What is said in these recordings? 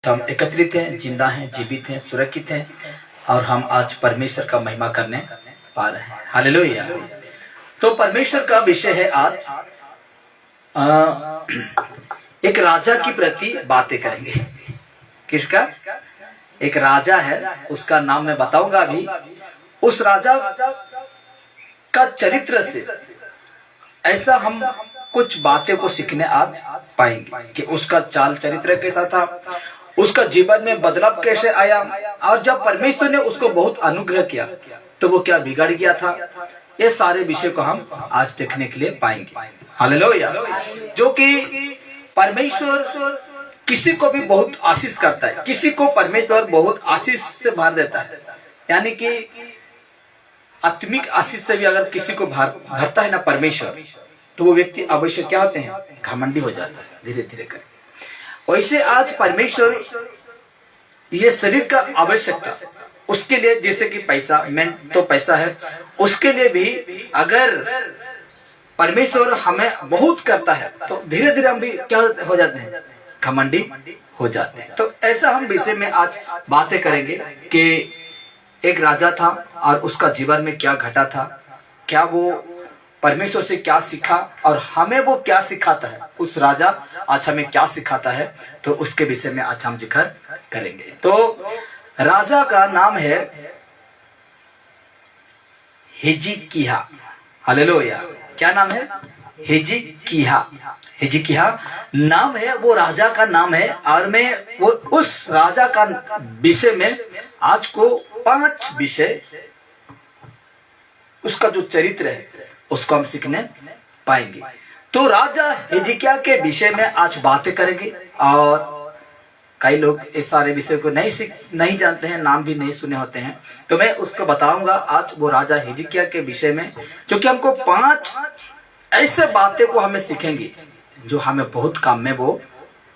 हम एकत्रित हैं, जिंदा हैं, जीवित हैं, सुरक्षित हैं और हम आज परमेश्वर का महिमा करने पा रहे हैं। हालेलुया। तो परमेश्वर का विषय है आज एक राजा की प्रति बातें करेंगे। किसका? एक राजा है, उसका नाम मैं बताऊंगा अभी। उस राजा का चरित्र से ऐसा हम कुछ बातें को सीखने आज पाएंगे कि उसका चाल चरित्र कैसा था, उसका जीवन में बदलाव कैसे आया और जब परमेश्वर ने उसको बहुत अनुग्रह किया तो वो क्या बिगड़ गया था। ये सारे विषय को हम आज देखने के लिए पाएंगे। हालेलुया। जो कि परमेश्वर किसी को भी बहुत आशीष करता है, किसी को परमेश्वर बहुत आशीष से भर देता है। यानी कि आत्मिक आशीष से भी अगर किसी को भरता है ना परमेश्वर, तो वो व्यक्ति अवश्य क्या होते हैं? घमंडी हो जाता है धीरे धीरे कर। वैसे आज परमेश्वर ये शरीर का आवश्यकता उसके लिए, जैसे कि पैसा, मेन तो पैसा है, उसके लिए भी अगर परमेश्वर हमें बहुत करता है तो धीरे धीरे हम भी क्या हो जाते हैं? घमंडी हो जाते हैं। तो ऐसा हम विषय में आज बातें करेंगे कि एक राजा था और उसका जीवन में क्या घटा था, क्या वो परमेश्वर से क्या सीखा और हमें वो क्या सिखाता है। उस राजा आज हमें क्या सिखाता है, तो उसके विषय में आज हम जिक्र करेंगे। तो राजा का नाम है हिजकिय्याह। हालेलुया। क्या नाम है? हिजकिय्याह। हिजकिय्याह नाम है, वो राजा का नाम है। और मैं वो उस राजा का विषय में आज को 5 विषय, उसका जो चरित्र है उसको हम सीखने पाएंगे। तो राजा हिजकिय्याह के विषय में आज बातें करेंगे। और कई लोग इस सारे विषय को नहीं जानते हैं, नाम भी नहीं सुने होते हैं, तो मैं उसको बताऊंगा आज वो राजा हिजकिय्याह के विषय में, क्योंकि हमको 5 ऐसे बातें को हमें सीखेंगे जो हमें बहुत काम में वो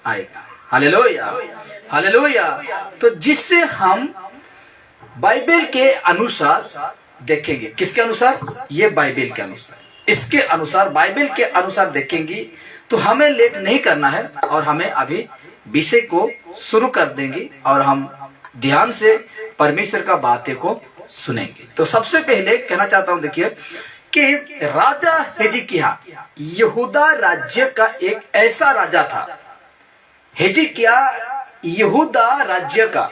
आएगा। Hallelujah, hallelujah. तो जिससे हम बाइबल के अनुसार देखेंगे। किसके अनुसार? ये बाइबल के अनुसार, इसके अनुसार, बाइबल के अनुसार देखेंगे। तो हमें लेट नहीं करना है और हमें अभी विषय को शुरू कर देंगे और हम ध्यान से परमेश्वर का बातें को सुनेंगे। तो सबसे पहले कहना चाहता हूं, देखिए कि राजा हिजकिय्याह यहूदा राज्य का एक ऐसा राजा था। हिजकिय्याह यहूदा राज्य का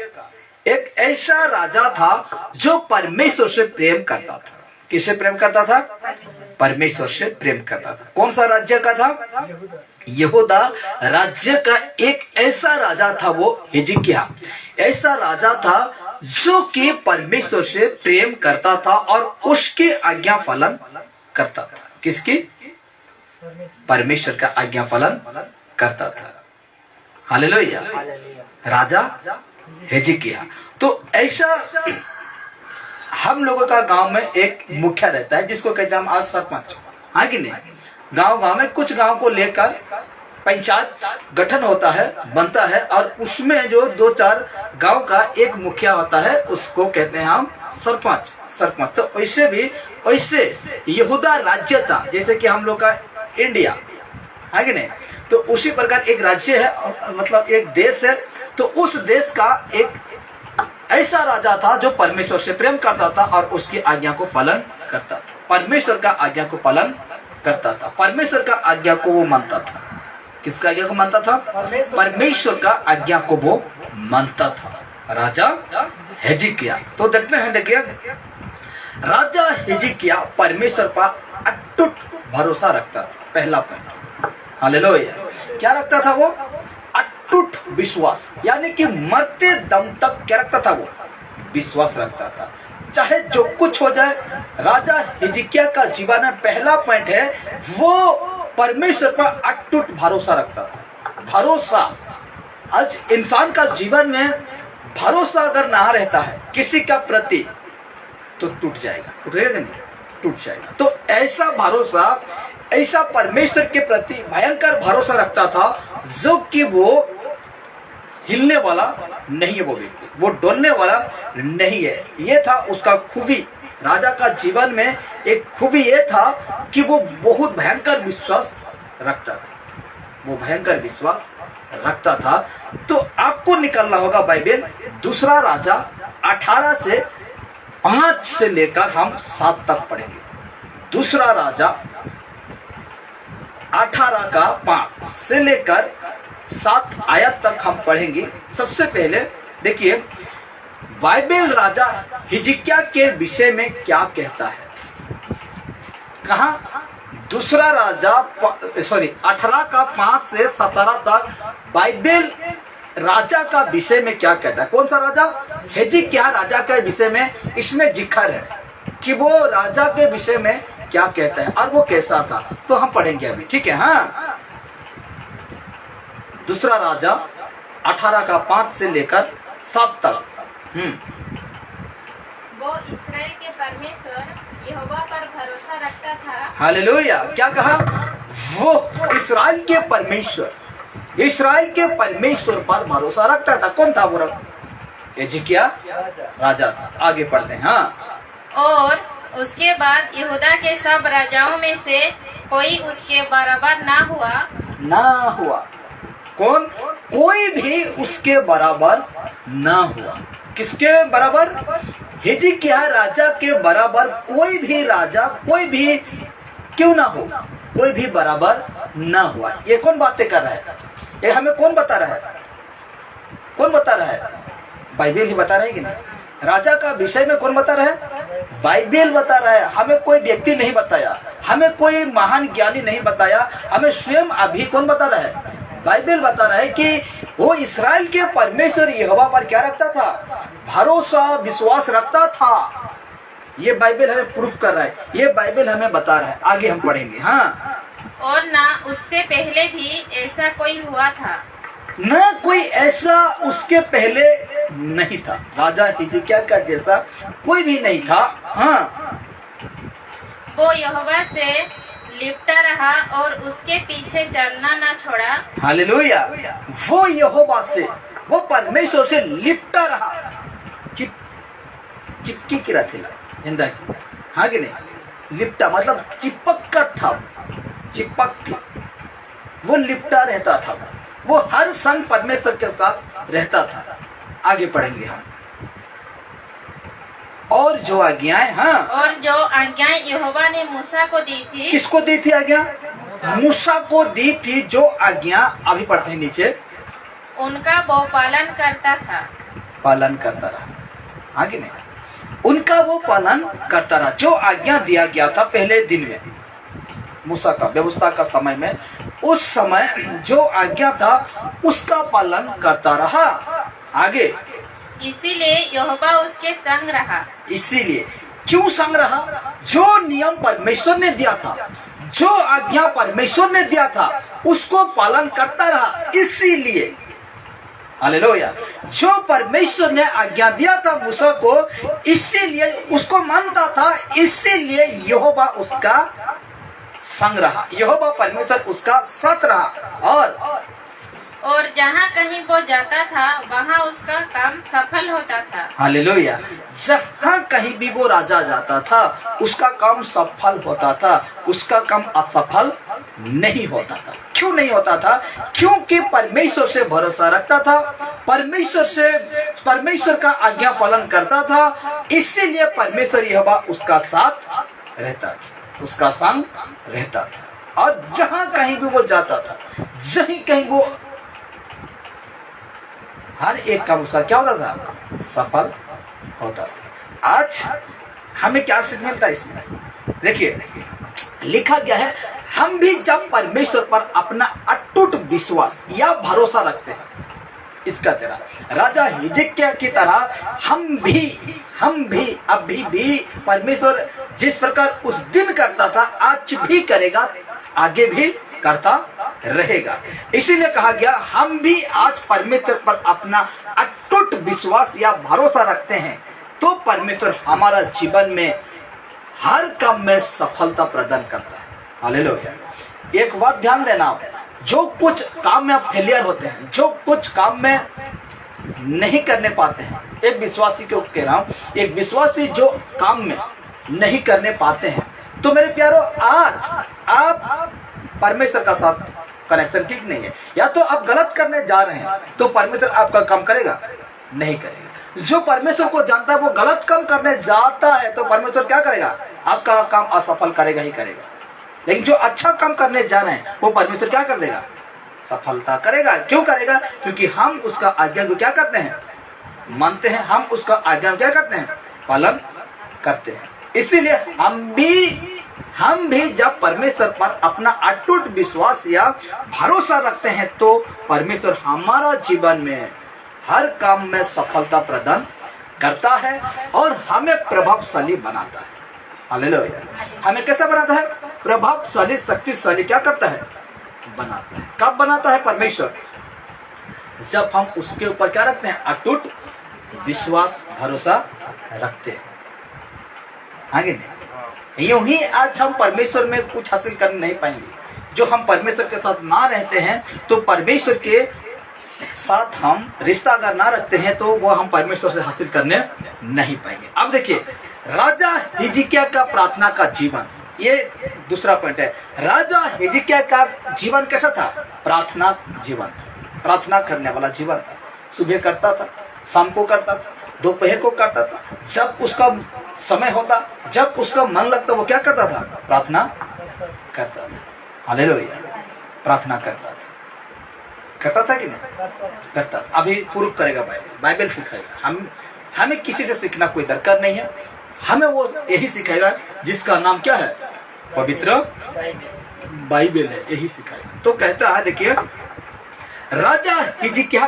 एक ऐसा राजा था जो परमेश्वर से प्रेम करता था। किससे प्रेम करता था? परमेश्वर से प्रेम करता था। कौन सा राज्य का था? यहूदा राज्य का एक ऐसा राजा था वो हिजकिय्याह। ऐसा राजा था जो कि परमेश्वर से प्रेम करता था और उसकी आज्ञा पालन करता था। किसकी? परमेश्वर का आज्ञा पालन करता था। हालेलुया। राजा हिजकिय्याह। तो ऐसा हम लोगों का गांव में एक मुखिया रहता है जिसको कहते हैं हम आज सरपंच। हाँ कि नहीं? गांव में कुछ गांव को लेकर पंचायत गठन होता है, बनता है, और उसमें जो 2-4 गांव का एक मुखिया होता है उसको कहते हैं हम सरपंच। तो वैसे भी वैसे यहूदा राज्य था जैसे कि हम लोग का इंडिया है कि नहीं। तो उसी प्रकार एक राज्य है, मतलब एक देश है। तो उस देश का एक ऐसा राजा था जो परमेश्वर से प्रेम करता था और उसकी आज्ञा को पालन करता था। परमेश्वर का आज्ञा को पालन करता था, परमेश्वर का आज्ञा को वो मानता था। किसका आज्ञा को मानता था? परमेश्वर का आज्ञा को वो मानता था, राजा हिजकिय्याह। तो देखते हैं, देखिए राजा हिजकिय्याह परमेश्वर पर अटूट भरोसा रखता था। पहला पॉइंट, हालेलुया। क्या रखता था वो? अटूट विश्वास, यानी कि मरते दम तक क्या रखता था वो? विश्वास रखता था, चाहे जो कुछ हो जाए। राजा हिजकिय्याह का जीवन में पहला पॉइंट है वो परमेश्वर पर अटूट भरोसा रखता था। भरोसा, आज इंसान का जीवन में भरोसा अगर ना रहता है किसी का प्रति तो टूट जाएगा। टूटेगा नहीं? टूट जाएगा। तो ऐसा भरोसा, ऐसा परमेश्वर के प्रति भयंकर भरोसा रखता था जो कि वो हिलने वाला नहीं है, वो व्यक्ति वो डोलने वाला नहीं है। ये था उसका खूबी। राजा का जीवन में एक खूबी ये था कि वो बहुत भयंकर विश्वास रखता था। वो भयंकर विश्वास रखता था। तो आपको निकालना होगा बाइबल दूसरा राजा 18 से 5 से लेकर हम 7 तक पढ़ेंगे। दूसरा राजा 18 का 5 से लेकर 7 आयत तक हम पढ़ेंगे। सबसे पहले देखिए बाइबल राजा हिजकिय्याह के विषय में क्या कहता है। कहा दूसरा राजा 18 का 5 से 17 तक बाइबल राजा का विषय में क्या कहता है। कौन सा राजा? हिजकिय्याह राजा के विषय में इसमें जिक्र है कि वो राजा के विषय में क्या कहता है और वो कैसा था। तो हम पढ़ेंगे अभी, ठीक है। हाँ, दूसरा राजा 18 का 5 से लेकर 7 तक। वो इस्राएल के परमेश्वर यहोवा पर भरोसा रखता था। हालेलुया। क्या कहा? वो इस्राएल के परमेश्वर पर भरोसा रखता था। कौन था वो? हिजकिय्याह राजा था। आगे पढ़ते हैं। हाँ, और उसके बाद यहूदा के सब राजाओं में से कोई उसके बराबर ना हुआ। कौन? कोई भी उसके बराबर ना हुआ। किसके बराबर? हिजकिय्याह राजा के बराबर कोई भी राजा, कोई भी क्यों ना हो, कोई भी बराबर ना हुआ। ये कौन बातें कर रहा है? ये हमें कौन बता रहा है? कौन बता रहा है? बाइबल ही बता रहा है कि नहीं? राजा का विषय में कौन बता रहा है? बाइबल बता रहा है। हमें कोई व्यक्ति नहीं बताया, हमें कोई महान ज्ञानी नहीं बताया, हमें स्वयं अभी कौन बता रहा है? बाइबल बता रहा है कि वो इस्राएल के परमेश्वर यहोवा पर क्या रखता था? भरोसा, विश्वास रखता था। ये बाइबल हमें प्रूफ कर रहा है, ये बाइबल हमें बता रहा है। आगे हम पढ़ेंगे। हाँ, और ना उससे पहले भी ऐसा कोई हुआ था। न कोई ऐसा उसके पहले नहीं था। राजा हिजकिय्याह का जैसा कोई भी नहीं था। हाँ, वो यहोवा से लिपटा रहा और उसके पीछे चलना न छोड़ा। हालेलुया। वो यहोवा से, वो परमेश्वर से लिपटा रहा। चिपकी की रखेला हिंदा की, हाँ कि नहीं? लिपटा मतलब चिपक कर था, चिपक के वो लिपटा रहता था। वो हर संग परमेश्वर के साथ रहता था। आगे पढ़ेंगे हम। और जो आज्ञाएं, हाँ, और जो आज्ञाएं यहोवा ने मूसा को दी थी। किसको दी थी आज्ञा? मूसा को दी थी। जो आज्ञा, अभी पढ़ते हैं नीचे, उनका वो पालन करता रहा। आगे नहीं, उनका वो पालन करता रहा। जो आज्ञा दिया गया था पहले दिन में, मूसा का व्यवस्था का समय में, उस समय जो आज्ञा था उसका पालन करता रहा। आगे, इसीलिए यहोवा उसके संग रहा। इसीलिए क्यों संग रहा? जो नियम परमेश्वर ने दिया था, जो आज्ञा परमेश्वर ने दिया था, उसको पालन करता रहा। इसीलिए, हालेलुया, जो परमेश्वर ने आज्ञा दिया था मूसा को, इसीलिए उसको मानता था। इसीलिए यहोवा उसका संग रहा, यहोवा परमेश्वर उसका साथ रहा। और जहाँ कहीं वो जाता था वहाँ उसका काम सफल होता था। हालेलुया। जहाँ कहीं भी वो राजा जाता था उसका काम सफल होता था, उसका काम असफल नहीं होता था। क्यों नहीं होता था? क्योंकि परमेश्वर से भरोसा रखता था, परमेश्वर का आज्ञा पालन करता था। इसीलिए परमेश्वर यहोवा उसका साथ रहता था, उसका संग रहता था। और जहाँ कहीं भी वो जाता था, जहीं कहीं वो, हर एक काम उसका क्या होता था? सफल होता था। आज हमें क्या सीख मिलता है इसमें? देखिए, लिखा गया है, हम भी जब परमेश्वर पर अपना अटूट विश्वास या भरोसा रखते हैं, इसका तेरा राजा हिजकिय्याह की तरह हम भी अभी भी परमेश्वर जिस प्रकार उस दिन करता था, आज भी करेगा, आगे भी करता रहेगा। इसीलिए कहा गया, हम भी आज परमेश्वर पर अपना अटूट विश्वास या भरोसा रखते हैं तो परमेश्वर हमारा जीवन में हर काम में सफलता प्रदान करता है। हालेलुया। एक बात ध्यान देना, जो कुछ काम में आप फेलियर होते हैं, जो कुछ काम में नहीं करने पाते हैं, एक विश्वासी को कह रहा हूं, एक विश्वासी जो काम में नहीं करने पाते हैं, तो मेरे प्यारो, आज आप परमेश्वर का साथ कनेक्शन ठीक नहीं है। या तो आप गलत करने जा रहे हैं तो परमेश्वर आपका काम करेगा, नहीं करेगा। जो परमेश्वर को जानता है वो गलत काम करने जाता है तो परमेश्वर क्या करेगा, आपका काम असफल करेगा ही करेगा। लेकिन जो अच्छा काम करने जा रहे हैं वो परमेश्वर क्या कर देगा, सफलता करेगा। क्यों करेगा, क्योंकि हम उसका आज्ञा को क्या करते हैं, मानते हैं, हम उसका आज्ञा क्या करते हैं, पालन करते हैं। इसीलिए हम भी जब परमेश्वर पर अपना अटूट विश्वास या भरोसा रखते हैं तो परमेश्वर हमारा जीवन में हर काम में सफलता प्रदान करता है और हमें प्रभावशाली बनाता है। हालेलुया। हमें कैसा बनाता है, प्रभावशाली, शक्तिशाली क्या करता है, बनाता है। कब बनाता है परमेश्वर, जब हम उसके ऊपर क्या रखते हैं, अटूट विश्वास भरोसा रखते हैं। आगे नहीं, यूं ही आज हम परमेश्वर में कुछ हासिल कर नहीं पाएंगे। जो हम परमेश्वर के साथ ना रहते हैं तो परमेश्वर के साथ हम रिश्ता अगर ना रखते हैं तो वो हम परमेश्वर से हासिल करने नहीं पाएंगे। अब देखिए, राजा हिजकिय्याह का प्रार्थना का जीवन, ये दूसरा पॉइंट है। राजा हिजकिय्याह का जीवन कैसा था, प्रार्थना जीवन था, प्रार्थना करने वाला जीवन था। सुबह करता था, शाम को करता था, दोपहर को करता था, जब उसका समय होता, जब उसका मन लगता, वो क्या करता था, प्रार्थना करता था। हालेलुया, प्रार्थना करता था कि नहीं, करता था। अभी प्रूफ करेगा बाइबल सिखाएगा। हमें किसी से सीखना कोई दरकार नहीं है, हमें वो यही सिखाएगा जिसका नाम क्या है, पवित्र बाइबल है, यही सिखाएगा। तो कहता है, देखिए, राजा हिजकिय्याह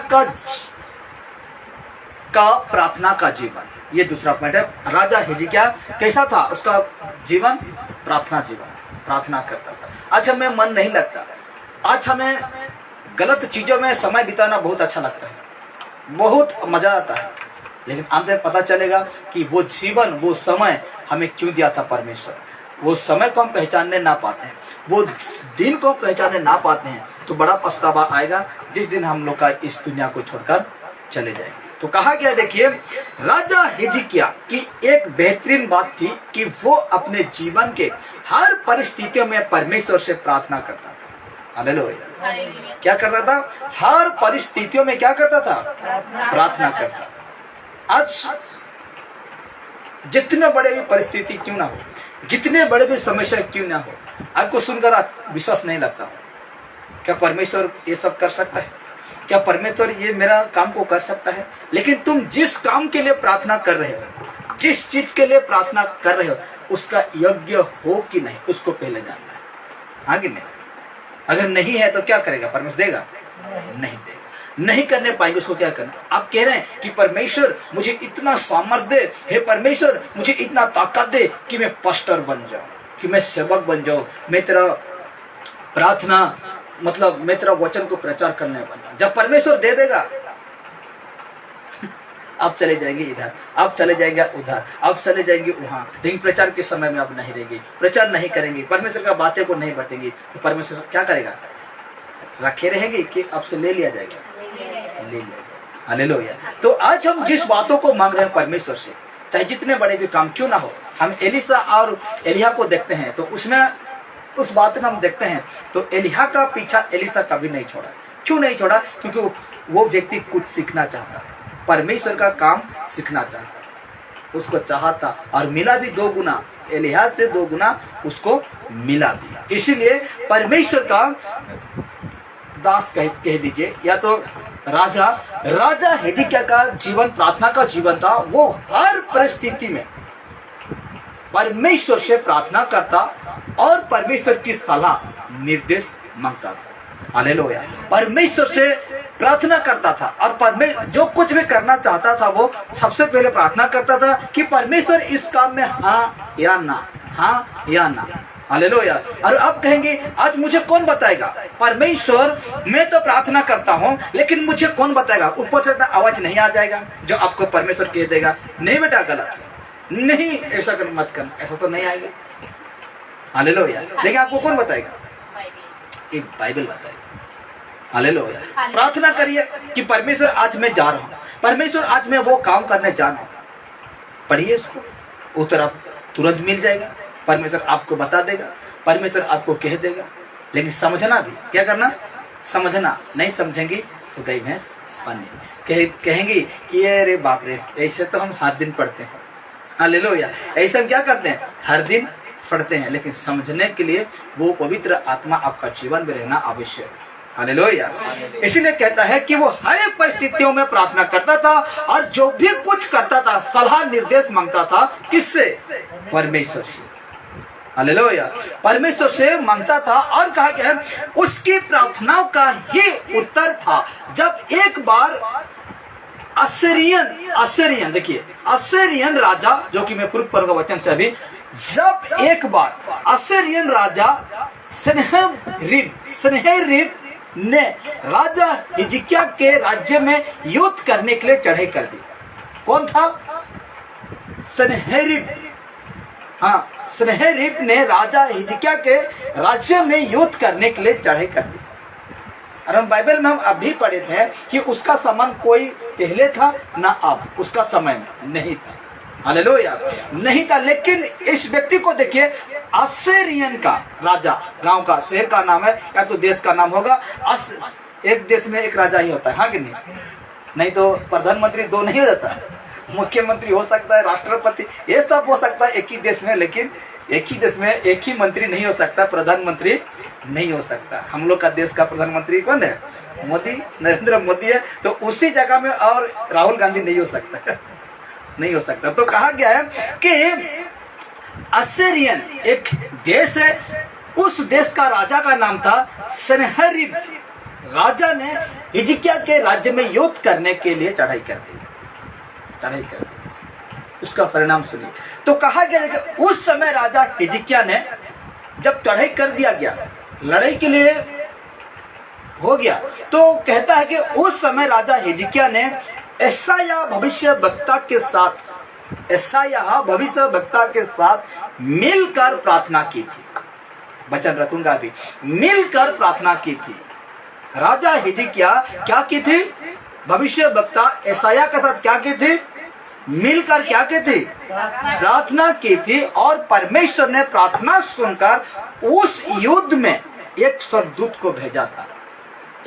का प्रार्थना का जीवन, ये दूसरा पॉइंट है। राजा हिजकिय्याह कैसा था, उसका जीवन प्रार्थना जीवन, प्रार्थना करता था। आज हमें मन नहीं लगता, आज हमें गलत चीजों में समय बिताना बहुत अच्छा लगता है, बहुत मजा आता है, लेकिन अंत में पता चलेगा कि वो जीवन, वो समय हमें क्यों दिया था परमेश्वर। वो समय को हम पहचानने ना पाते हैं, वो दिन को पहचानने ना पाते हैं, तो बड़ा पछतावा आएगा जिस दिन हम लोग का इस दुनिया को छोड़कर चले जाएंगे। तो कहा गया, देखिए, राजा हिजकिय्याह की एक बेहतरीन बात थी कि वो अपने जीवन के हर परिस्थितियों में परमेश्वर से प्रार्थना करता था। हालेलुया। क्या करता था, हर परिस्थितियों में क्या करता था, प्रार्थना करता था। आज जितने बड़े भी परिस्थिति क्यों ना हो, जितने बड़े भी समस्या क्यों ना हो, आपको सुनकर आज विश्वास नहीं लगता, क्या परमेश्वर ये सब कर सकता है, क्या परमेश्वर ये मेरा काम को कर सकता है। लेकिन तुम जिस काम के लिए प्रार्थना कर रहे हो, जिस चीज के लिए प्रार्थना कर रहे हो, उसका योग्य हो कि नहीं, उसको पहले जानना है। आगे नहीं, अगर नहीं है तो क्या करेगा परमेश्वर, देगा, नहीं देगा, नहीं करने पाएंगे, उसको क्या करना। आप कह रहे हैं कि परमेश्वर मुझे इतना सामर्थ्य दे, हे परमेश्वर मुझे इतना ताकत दे कि मैं पास्टर बन जाऊं, कि मैं सेवक बन जाऊं, मैं तेरा प्रार्थना मतलब मैं तेरा वचन को प्रचार करने वाला। जब परमेश्वर दे देगा, आप चले जाएंगे इधर, आप चले जाएंगे उधर, आप चले जाएंगे वहां, लेकिन प्रचार के समय में आप नहीं रहेंगे, प्रचार नहीं करेंगे, परमेश्वर का बातें को नहीं बांटेंगे, तो परमेश्वर क्या करेगा, रखे रहेंगे कि आपसे ले लिया जाएगा, ले लिया जाएगा। हालेलुया। तो आज हम जिस बातों को मांग रहे हैं परमेश्वर से, चाहे जितने बड़े भी काम क्यों ना हो, हम एलिशा और एलिय्याह को देखते हैं तो उसमें उस बात में हम देखते हैं तो एलिय्याह का पीछा एलिशा कभी नहीं छोड़ा। क्यों नहीं छोड़ा, क्योंकि वो व्यक्ति कुछ सीखना चाहता था, परमेश्वर का काम सीखना चाहता था, उसको चाहता और मिला भी 2 गुना, एलिय्याह से 2 गुना उसको मिला भी। इसीलिए परमेश्वर का दास कह दीजिए या तो राजा हिजकिय्याह का जीवन प्रार्थना का जीवन था। वो हर परिस्थिति में परमेश्वर से प्रार्थना करता और परमेश्वर की सलाह निर्देश मांगता था। हालेलुया। परमेश्वर से प्रार्थना करता था और परमेश्वर जो कुछ भी करना चाहता था वो सबसे पहले प्रार्थना करता था कि परमेश्वर इस काम में हाँ या ना, हाँ या ना। हालेलुया। और आप कहेंगे आज मुझे कौन बताएगा, परमेश्वर मैं तो प्रार्थना करता हूँ लेकिन मुझे कौन बताएगा, ऊपर से आवाज नहीं आ जाएगा जो आपको परमेश्वर कह देगा नहीं बेटा गलत नहीं, ऐसा कर मत करना, ऐसा तो नहीं आएगा। हालेलुया। लेकिन आपको कौन बताएगा, एक बाइबल बताएगा। हालेलुया। प्रार्थना करिए कि परमेश्वर आज मैं जा रहा हूँ, परमेश्वर आज मैं वो काम करने जा रहा हूँ, पढ़िए इसको, उत्तर आप तुरंत मिल जाएगा, परमेश्वर आपको बता देगा, परमेश्वर आपको कह देगा। लेकिन समझना भी क्या करना, समझना, नहीं समझेंगी तो गई भैंस पानी। कहेंगी कि ये रे बाप रे, ऐसे तो हम हर दिन पढ़ते हैं, हालेलुया, ऐसे हम क्या करते हैं, हर दिन पढ़ते हैं, लेकिन समझने के लिए वो पवित्र आत्मा आपका जीवन में रहना आवश्यक है, हालेलुया। इसीलिए कहता है कि वो हर एक परिस्थितियों में प्रार्थना करता था और जो भी कुछ करता था सलाह निर्देश मांगता था, किससे, परमेश्वर से, हालेलुया, परमेश्वर से मांगता था। और कहा गया उसकी प्रार्थनाओं का ही उत्तर था। जब एक बार असीरियन देखिए, असीरियन राजा, जो कि मैं पूर्व पर का वचन से अभी, जब एक बार असीरियन राजा सन्हेरीब ने राजा हिजकिय्याह के राज्य में युद्ध करने के लिए चढ़ाई कर दी। कौन था, सन्हेरीब। हाँ, सन्हेरीब ने राजा हिजकिय्याह के राज्य में युद्ध करने के लिए चढ़ाई कर दी। और हम बाइबल में हम अभी पढ़े थे कि उसका समय कोई पहले था ना अब, उसका समय नहीं था, हालेलुया, नहीं था। लेकिन इस व्यक्ति को देखिए, असीरियन का राजा, गांव का, शहर का नाम है या तो देश का नाम होगा। एक देश में एक राजा ही होता है, हाँ कि नहीं तो प्रधानमंत्री दो नहीं हो जाता, मुख्यमंत्री हो सकता है, राष्ट्रपति, ये सब हो सकता है एक ही देश में, लेकिन एक ही देश में एक ही मंत्री नहीं हो सकता, प्रधानमंत्री नहीं हो सकता। हम लोग का देश का प्रधानमंत्री कौन है, मोदी, नरेंद्र मोदी है, तो उसी जगह में और राहुल गांधी नहीं हो सकता, नहीं हो सकता। तो कहा गया है कि असीरियन एक देश है, उस देश का राजा का नाम था सन्हेरीब। राजा ने हिजकिय्याह के राज्य में युद्ध करने के लिए चढ़ाई कर दी। उसका परिणाम सुनिए। तो कहा गया कि उस समय राजा हिजकिय्याह ने जब चढ़ाई कर दिया गया, लड़ाई के लिए हो गया, तो कहता है कि उस समय राजा हिजकिय्याह ने यशायाह भविष्यवक्ता के साथ मिलकर प्रार्थना की थी। वचन रखूंगा अभी, मिलकर प्रार्थना की थी। राजा हिजकिय्याह क्या की थी, भविष्यवक्ता यशायाह के साथ क्या की थी, मिलकर क्या की थी, प्रार्थना की थी। और परमेश्वर ने प्रार्थना सुनकर उस युद्ध में एक स्वर्गदूत को भेजा था,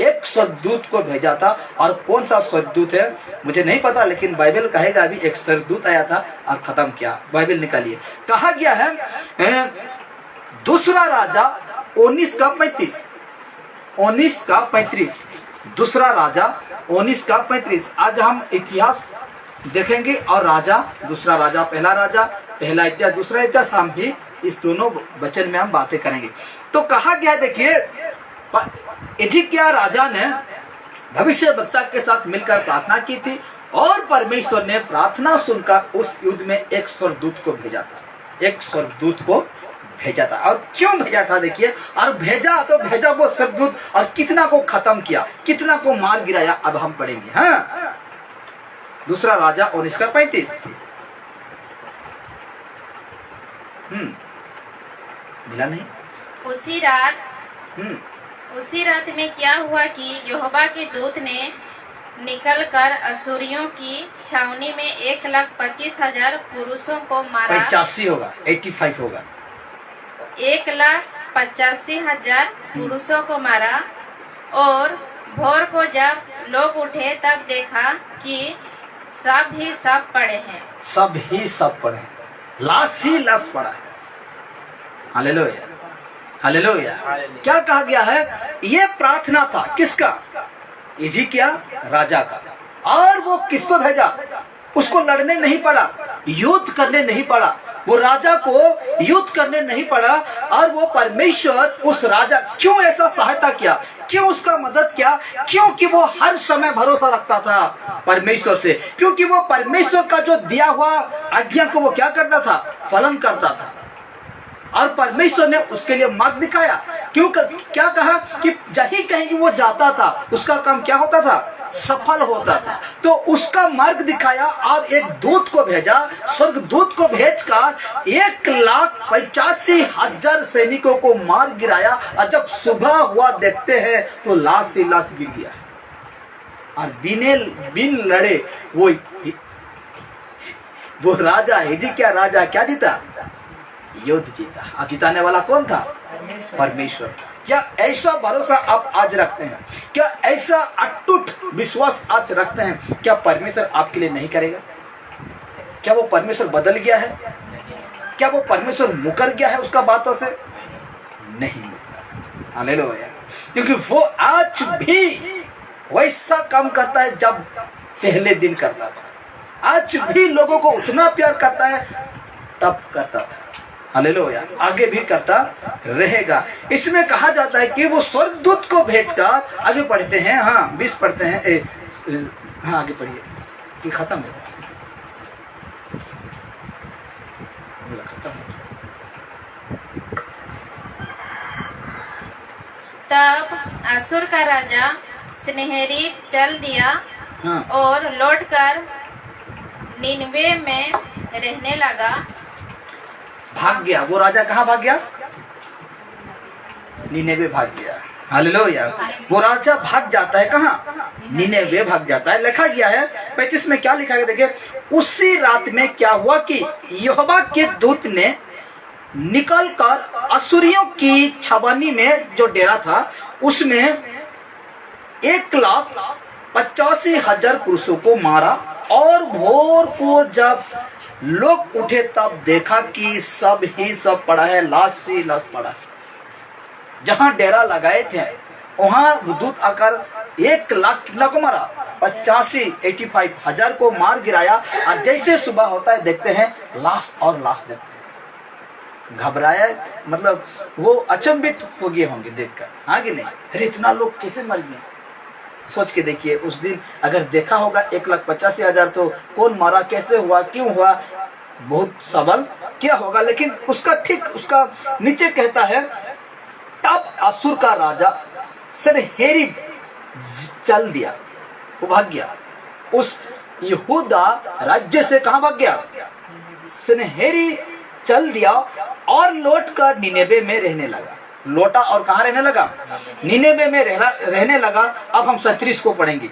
एक स्वर्गदूत को भेजा था। और कौन सा स्वर्गदूत है मुझे नहीं पता, लेकिन बाइबल कहेगा अभी एक स्वर्गदूत आया था और खत्म किया। बाइबल निकालिए, कहा गया है दूसरा राजा 19:35, दूसरा राजा 19:35। आज हम इतिहास देखेंगे और राजा, दूसरा राजा, पहला इतिहास, दूसरा इतिहास, हम भी इस दोनों वचन में हम बातें करेंगे। तो कहा गया, देखिए, हिजकिय्याह राजा ने भविष्यवक्ता के साथ मिलकर प्रार्थना की थी और परमेश्वर ने प्रार्थना सुनकर उस युद्ध में एक स्वर्गदूत को भेजा था, एक स्वर्गदूत को भेजा था। और क्यों भेजा था देखिए, और भेजा वो स्वर्गदूत, और कितना को खत्म किया, कितना को मार गिराया, अब हम पढ़ेंगे। हाँ, दूसरा राजा 19:35। मिला नहीं। उसी रात में क्या हुआ कि यहोवा के दूत ने निकलकर असूरियों की छावनी में 1,25,000 पुरुषों को मारा। 85 होगा, 85 होगा। 1,85,000 पुरुषों को मारा। और भोर को जब लोग उठे तब देखा कि सब ही सब पड़े हैं, सब ही सब पड़े हैं, लाश ही लाश पड़ा है। Hallelujah, hallelujah. क्या कहा गया है, ये प्रार्थना था किसका, हिजकिय्याह राजा का। और वो किसको भेजा, उसको लड़ने नहीं पड़ा, युद्ध करने नहीं पड़ा, वो राजा को युद्ध करने नहीं पड़ा। और वो परमेश्वर उस राजा, क्यों ऐसा सहायता किया, क्यों उसका मदद किया, क्योंकि वो हर समय भरोसा रखता था परमेश्वर से, क्योंकि वो परमेश्वर का जो दिया हुआ आज्ञा को वो क्या करता था, पालन करता था। और परमेश्वर ने उसके लिए मार्ग दिखाया। क्यों, क्या कहा कि जहीं कहीं वो जाता था उसका काम क्या होता था, सफल होता था। तो उसका मार्ग दिखाया और एक दूत को भेजा, स्वर्गदूत को भेजकर 1,85,000 सैनिकों को मार गिराया। और जब सुबह हुआ देखते हैं तो लाश ही लाश गिर गया। और बिन लड़े वो राजा हिजकिय्याह राजा क्या जीता, युद्ध जीता। और जिताने वाला कौन था, परमेश्वर था। क्या ऐसा भरोसा आप आज रखते हैं? क्या ऐसा अटूट विश्वास आज रखते हैं? क्या परमेश्वर आपके लिए नहीं करेगा? क्या वो परमेश्वर बदल गया है? क्या वो परमेश्वर मुकर गया है उसका बातों से? नहीं मुकरा। हालेलुया। क्योंकि वो आज भी वैसा काम करता है जब पहले दिन करता था। आज भी लोगों को उतना प्यार करता है तब करता था। हालेलुया। आगे भी करता रहेगा। इसमें कहा जाता है कि वो स्वर्गदूत को भेजकर, आगे पढ़ते हैं, हाँ 20 पढ़ते हैं, हाँ आगे पढ़िए कि खत्म है, खत्म है। तब असुर का राजा सन्हेरीब चल दिया हाँ। और लौटकर निनवे में रहने लगा। भाग गया वो राजा। कहाँ भाग गया? निनेवे भाग गया। हालेलुया। वो राजा भाग जाता है कहाँ? निनेवे भाग जाता है। लिखा गया है 35 में, क्या लिखा गया देखिए, उसी रात में क्या हुआ कि यहोवा के दूत ने निकलकर असुरियों की छावनी में जो डेरा था उसमें 1,85,000 पुरुषों को मारा। और भोर को जब लोग उठे तब देखा कि सब ही सब पड़ा है, लाश ही लाश पड़ा है। जहां डेरा लगाए थे वहां दूत आकर 1,00,000 कितना को मारा? 85,000 को मार गिराया। और जैसे सुबह होता है देखते हैं लाश और लाश देखते हैं। घबराया, मतलब वो अचंभित हो गए होंगे देखकर, हाँ कि नहीं? अरे इतना लोग कैसे मर गए? सोच के देखिए, उस दिन अगर देखा होगा 1,85,000 तो कौन मारा, कैसे हुआ, क्यों हुआ, बहुत सवाल क्या होगा। लेकिन उसका ठीक उसका नीचे कहता है तब असुर का राजा सन्हेरीब चल दिया, वो भाग गया। उस यहूदा राज्य से कहां भाग गया? सन्हेरीब चल दिया और लौटकर निनेवे में रहने लगा। लौटा और कहां रहने लगा? निनेवे में रहने लगा। अब हम 37 को पढ़ेंगे।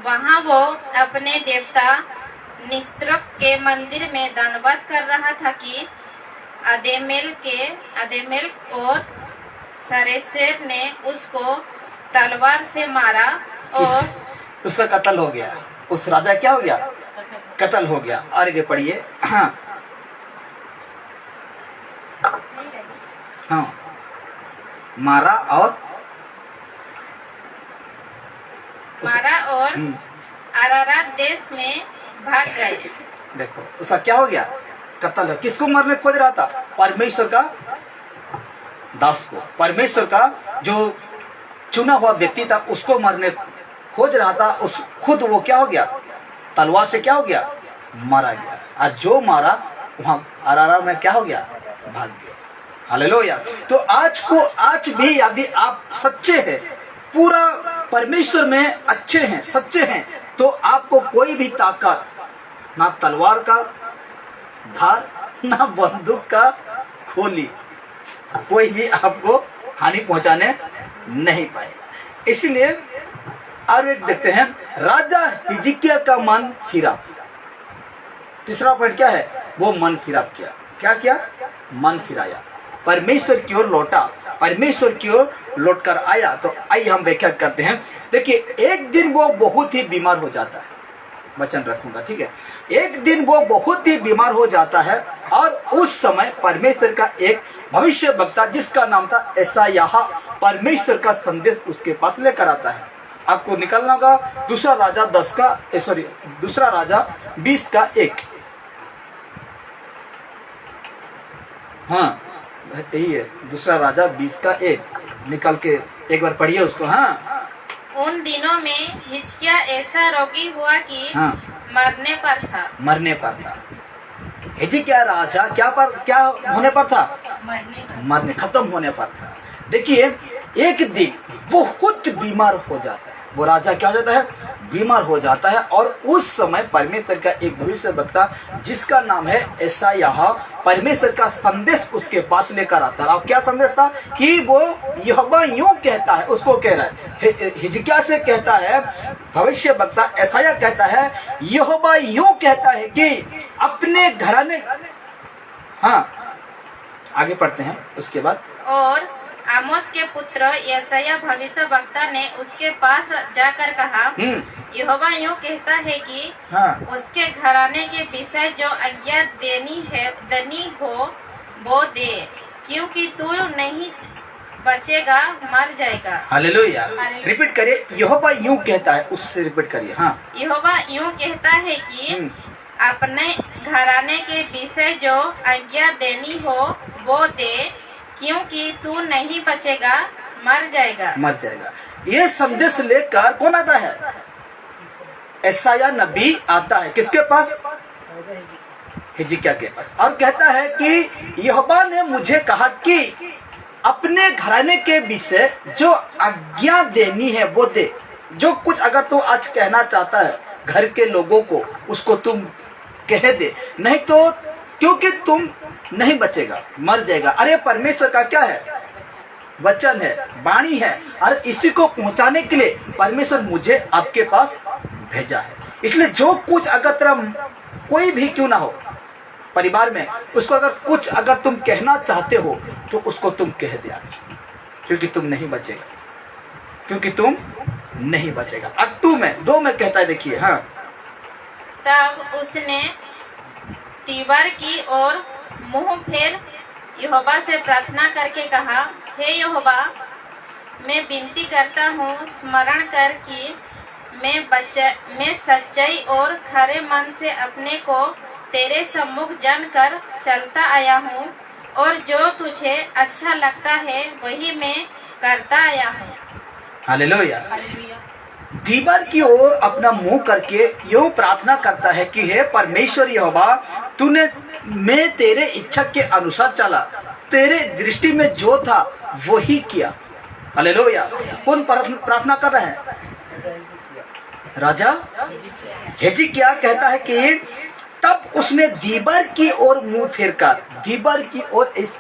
वहां वो अपने देवता निस्त्रक के मंदिर में दंडवत कर रहा था कि अदेमेल और सरेसेर ने उसको तलवार से मारा और उसका कत्ल हो गया। उस राजा क्या हो गया? कत्ल हो गया। आगे पढ़िए। हाँ हाँ, मारा और अरारात देश में भाग गए। देखो उसका क्या हो गया? कत्ल। किसको मारने खोज रहा था? परमेश्वर का दास को, परमेश्वर का जो चुना हुआ व्यक्ति था उसको मारने खोज रहा था। उस खुद वो क्या हो गया? तलवार से क्या हो गया? मारा गया। और जो मारा वहां अरारा में क्या हो गया? भाग गया। हालेलुया। तो आज भी यदि आप सच्चे हैं, पूरा परमेश्वर में अच्छे हैं, सच्चे हैं, तो आपको कोई भी ताकत, ना तलवार का धार, ना बंदूक का खोली, कोई भी आपको हानि पहुंचाने नहीं पाएगा। इसलिए और एक देखते हैं, राजा हिजकिय्याह का मन फिरा। तीसरा पॉइंट क्या है? वो मन फिरा किया। क्या किया? मन फिराया, परमेश्वर की ओर लौटा, परमेश्वर की ओर लौटकर आया। तो आइए हम व्याख्या करते हैं। देखिए, एक दिन वो बहुत ही बीमार हो जाता है। वचन रखूंगा, ठीक है? एक दिन वो बहुत ही बीमार हो जाता है और उस समय परमेश्वर का एक भविष्य वक्ता जिसका नाम था यशायाह, परमेश्वर का संदेश उसके पास लेकर आता है। आपको निकलना होगा दूसरा राजा 20 का 1। हाँ यही है, दूसरा राजा 20 का 1 निकल के एक बार पढ़िए उसको। हाँ, उन दिनों में हिजकिय्याह ऐसा रोगी हुआ कि हाँ, मरने पर था। हिजकिय्याह राजा क्या होने पर था? मरने, खत्म होने पर था। देखिए, एक दिन वो खुद बीमार हो जाता है। वो राजा क्या हो जाता है? बीमार हो जाता है। और उस समय परमेश्वर का एक भविष्य वक्ता जिसका नाम है यशायाह, परमेश्वर का संदेश उसके पास लेकर आता है। अब क्या संदेश था? कि वो यहोवा यूं कहता है, उसको कह रहा है, हिजकिय्याह से कहता है, भविष्य वक्ता यशायाह कहता है, यहोवा यूं कहता है कि अपने घराने, हाँ आगे पढ़ते हैं उसके बाद। और आमोस के पुत्र यशायाह भविष्यवक्ता ने उसके पास जाकर कहा, यहोवा यूं कहता है कि हाँ, उसके घराने के विषय जो आज्ञा देनी हो वो दे, क्योंकि तू नहीं बचेगा, मर जाएगा। हालेलुया। रिपीट करिए, यहोवा यूं कहता है, उससे रिपीट करिए। हाँ, यहोवा यूं कहता है कि अपने घराने के विषय जो आज्ञा देनी हो वो दे, क्योंकि तू नहीं बचेगा, मर जाएगा। मर जाएगा। ये संदेश लेकर कौन आता है? यशायाह नबी आता है। किसके पास? हिजकिय्याह के पास। और कहता है कि यहोवा ने मुझे कहा कि अपने घराने के विषय जो आज्ञा देनी है वो दे। जो कुछ अगर तू आज कहना चाहता है घर के लोगों को, उसको तुम कह दे, नहीं तो क्योंकि तुम नहीं बचेगा, मर जाएगा। अरे परमेश्वर का क्या है? वचन है, वाणी है, और इसी को पहुंचाने के लिए परमेश्वर मुझे आपके पास भेजा है। इसलिए जो कुछ अगर तेरा कोई भी क्यों ना हो परिवार में, उसको अगर कुछ अगर तुम कहना चाहते हो तो उसको तुम कह दिया, क्योंकि तुम नहीं बचेगा, क्योंकि तुम नहीं बचेगा। अब 2 में कहता है, देखिए। हाँ, तब उसने तीबर की ओर मुंह फेर यहोवा से प्रार्थना करके कहा, हे यहोवा, मैं विनती करता हूँ, स्मरण कर कि मैं सच्चाई और खरे मन से अपने को तेरे सम्मुख जानकर चलता आया हूँ, और जो तुझे अच्छा लगता है वही मैं करता आया हूँ। हालेलुया। दीवार की ओर अपना मुंह करके यूं प्रार्थना करता है कि हे परमेश्वर यहोवा, तूने मैं तेरे इच्छा के अनुसार चला, तेरे दृष्टि में जो था वही किया। हालेलुया। कौन प्रार्थना कर रहे हैं? राजा हिजकिय्याह कहता है कि तब उसने दीवार की ओर मुंह फेरकर, दीवार की ओर इस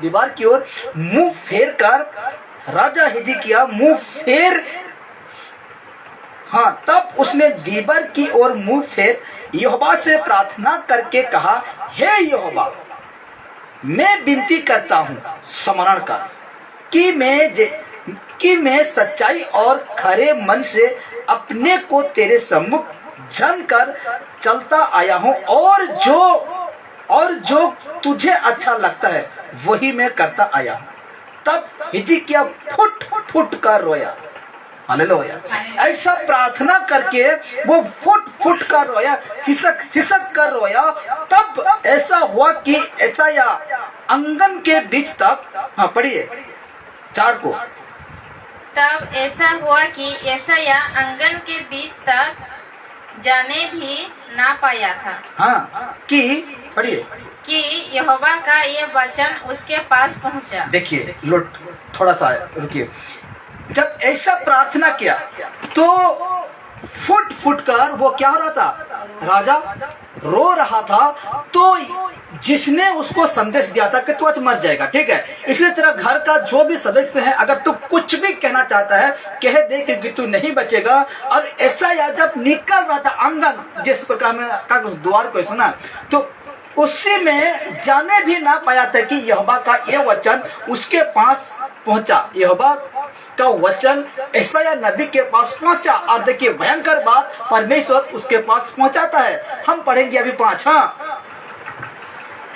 दीवार की ओर मुंह फेरकर, राजा हिजकिय्याह मुंह फेर, हाँ, तब उसने दीवार की ओर मुंह फेर यहोवा से प्रार्थना करके कहा, हे यहोवा, मैं विनती करता हूँ, स्मरण कर कि मैं सच्चाई और खरे मन से अपने को तेरे सम्मुख जानकर चलता आया हूँ, और जो तुझे अच्छा लगता है वही मैं करता आया हूँ। तब हिजकिय्याह फुट फुट कर रोया। हालेलुया। ऐसा प्रार्थना करके वो फुट फुट कर रोया, सिसक कर रोया। तब ऐसा हुआ कि यशायाह आंगन के बीच तक, हाँ पढ़िए 4 को। तब ऐसा हुआ कि यशायाह आंगन के बीच तक जाने भी ना पाया था। हाँ, कि पढ़िए कि यहोवा का ये वचन उसके पास पहुंचा। देखिए, लोट थोड़ा सा रुकिए। जब ऐसा प्रार्थना किया तो फुट फुट कर वो क्या हो रहा था? राजा रो रहा था। तो जिसने उसको संदेश दिया था कि तू आज मर जाएगा, ठीक है, इसलिए तेरा घर का जो भी सदस्य है, अगर तू कुछ भी कहना चाहता है कह दे कि तू नहीं बचेगा। और ऐसा या जब निकल रहा था आंगन, जिस प्रकार में द्वार को सुना, तो उसी में जाने भी ना पाया था कि यहोवा का ये वचन उसके पास पहुंचा। यहोवा का वचन यशायाह नबी के पास पहुंचा। और देखिए भयंकर बात, परमेश्वर उसके पास पहुंचाता है। हम पढ़ेंगे अभी 5। हाँ,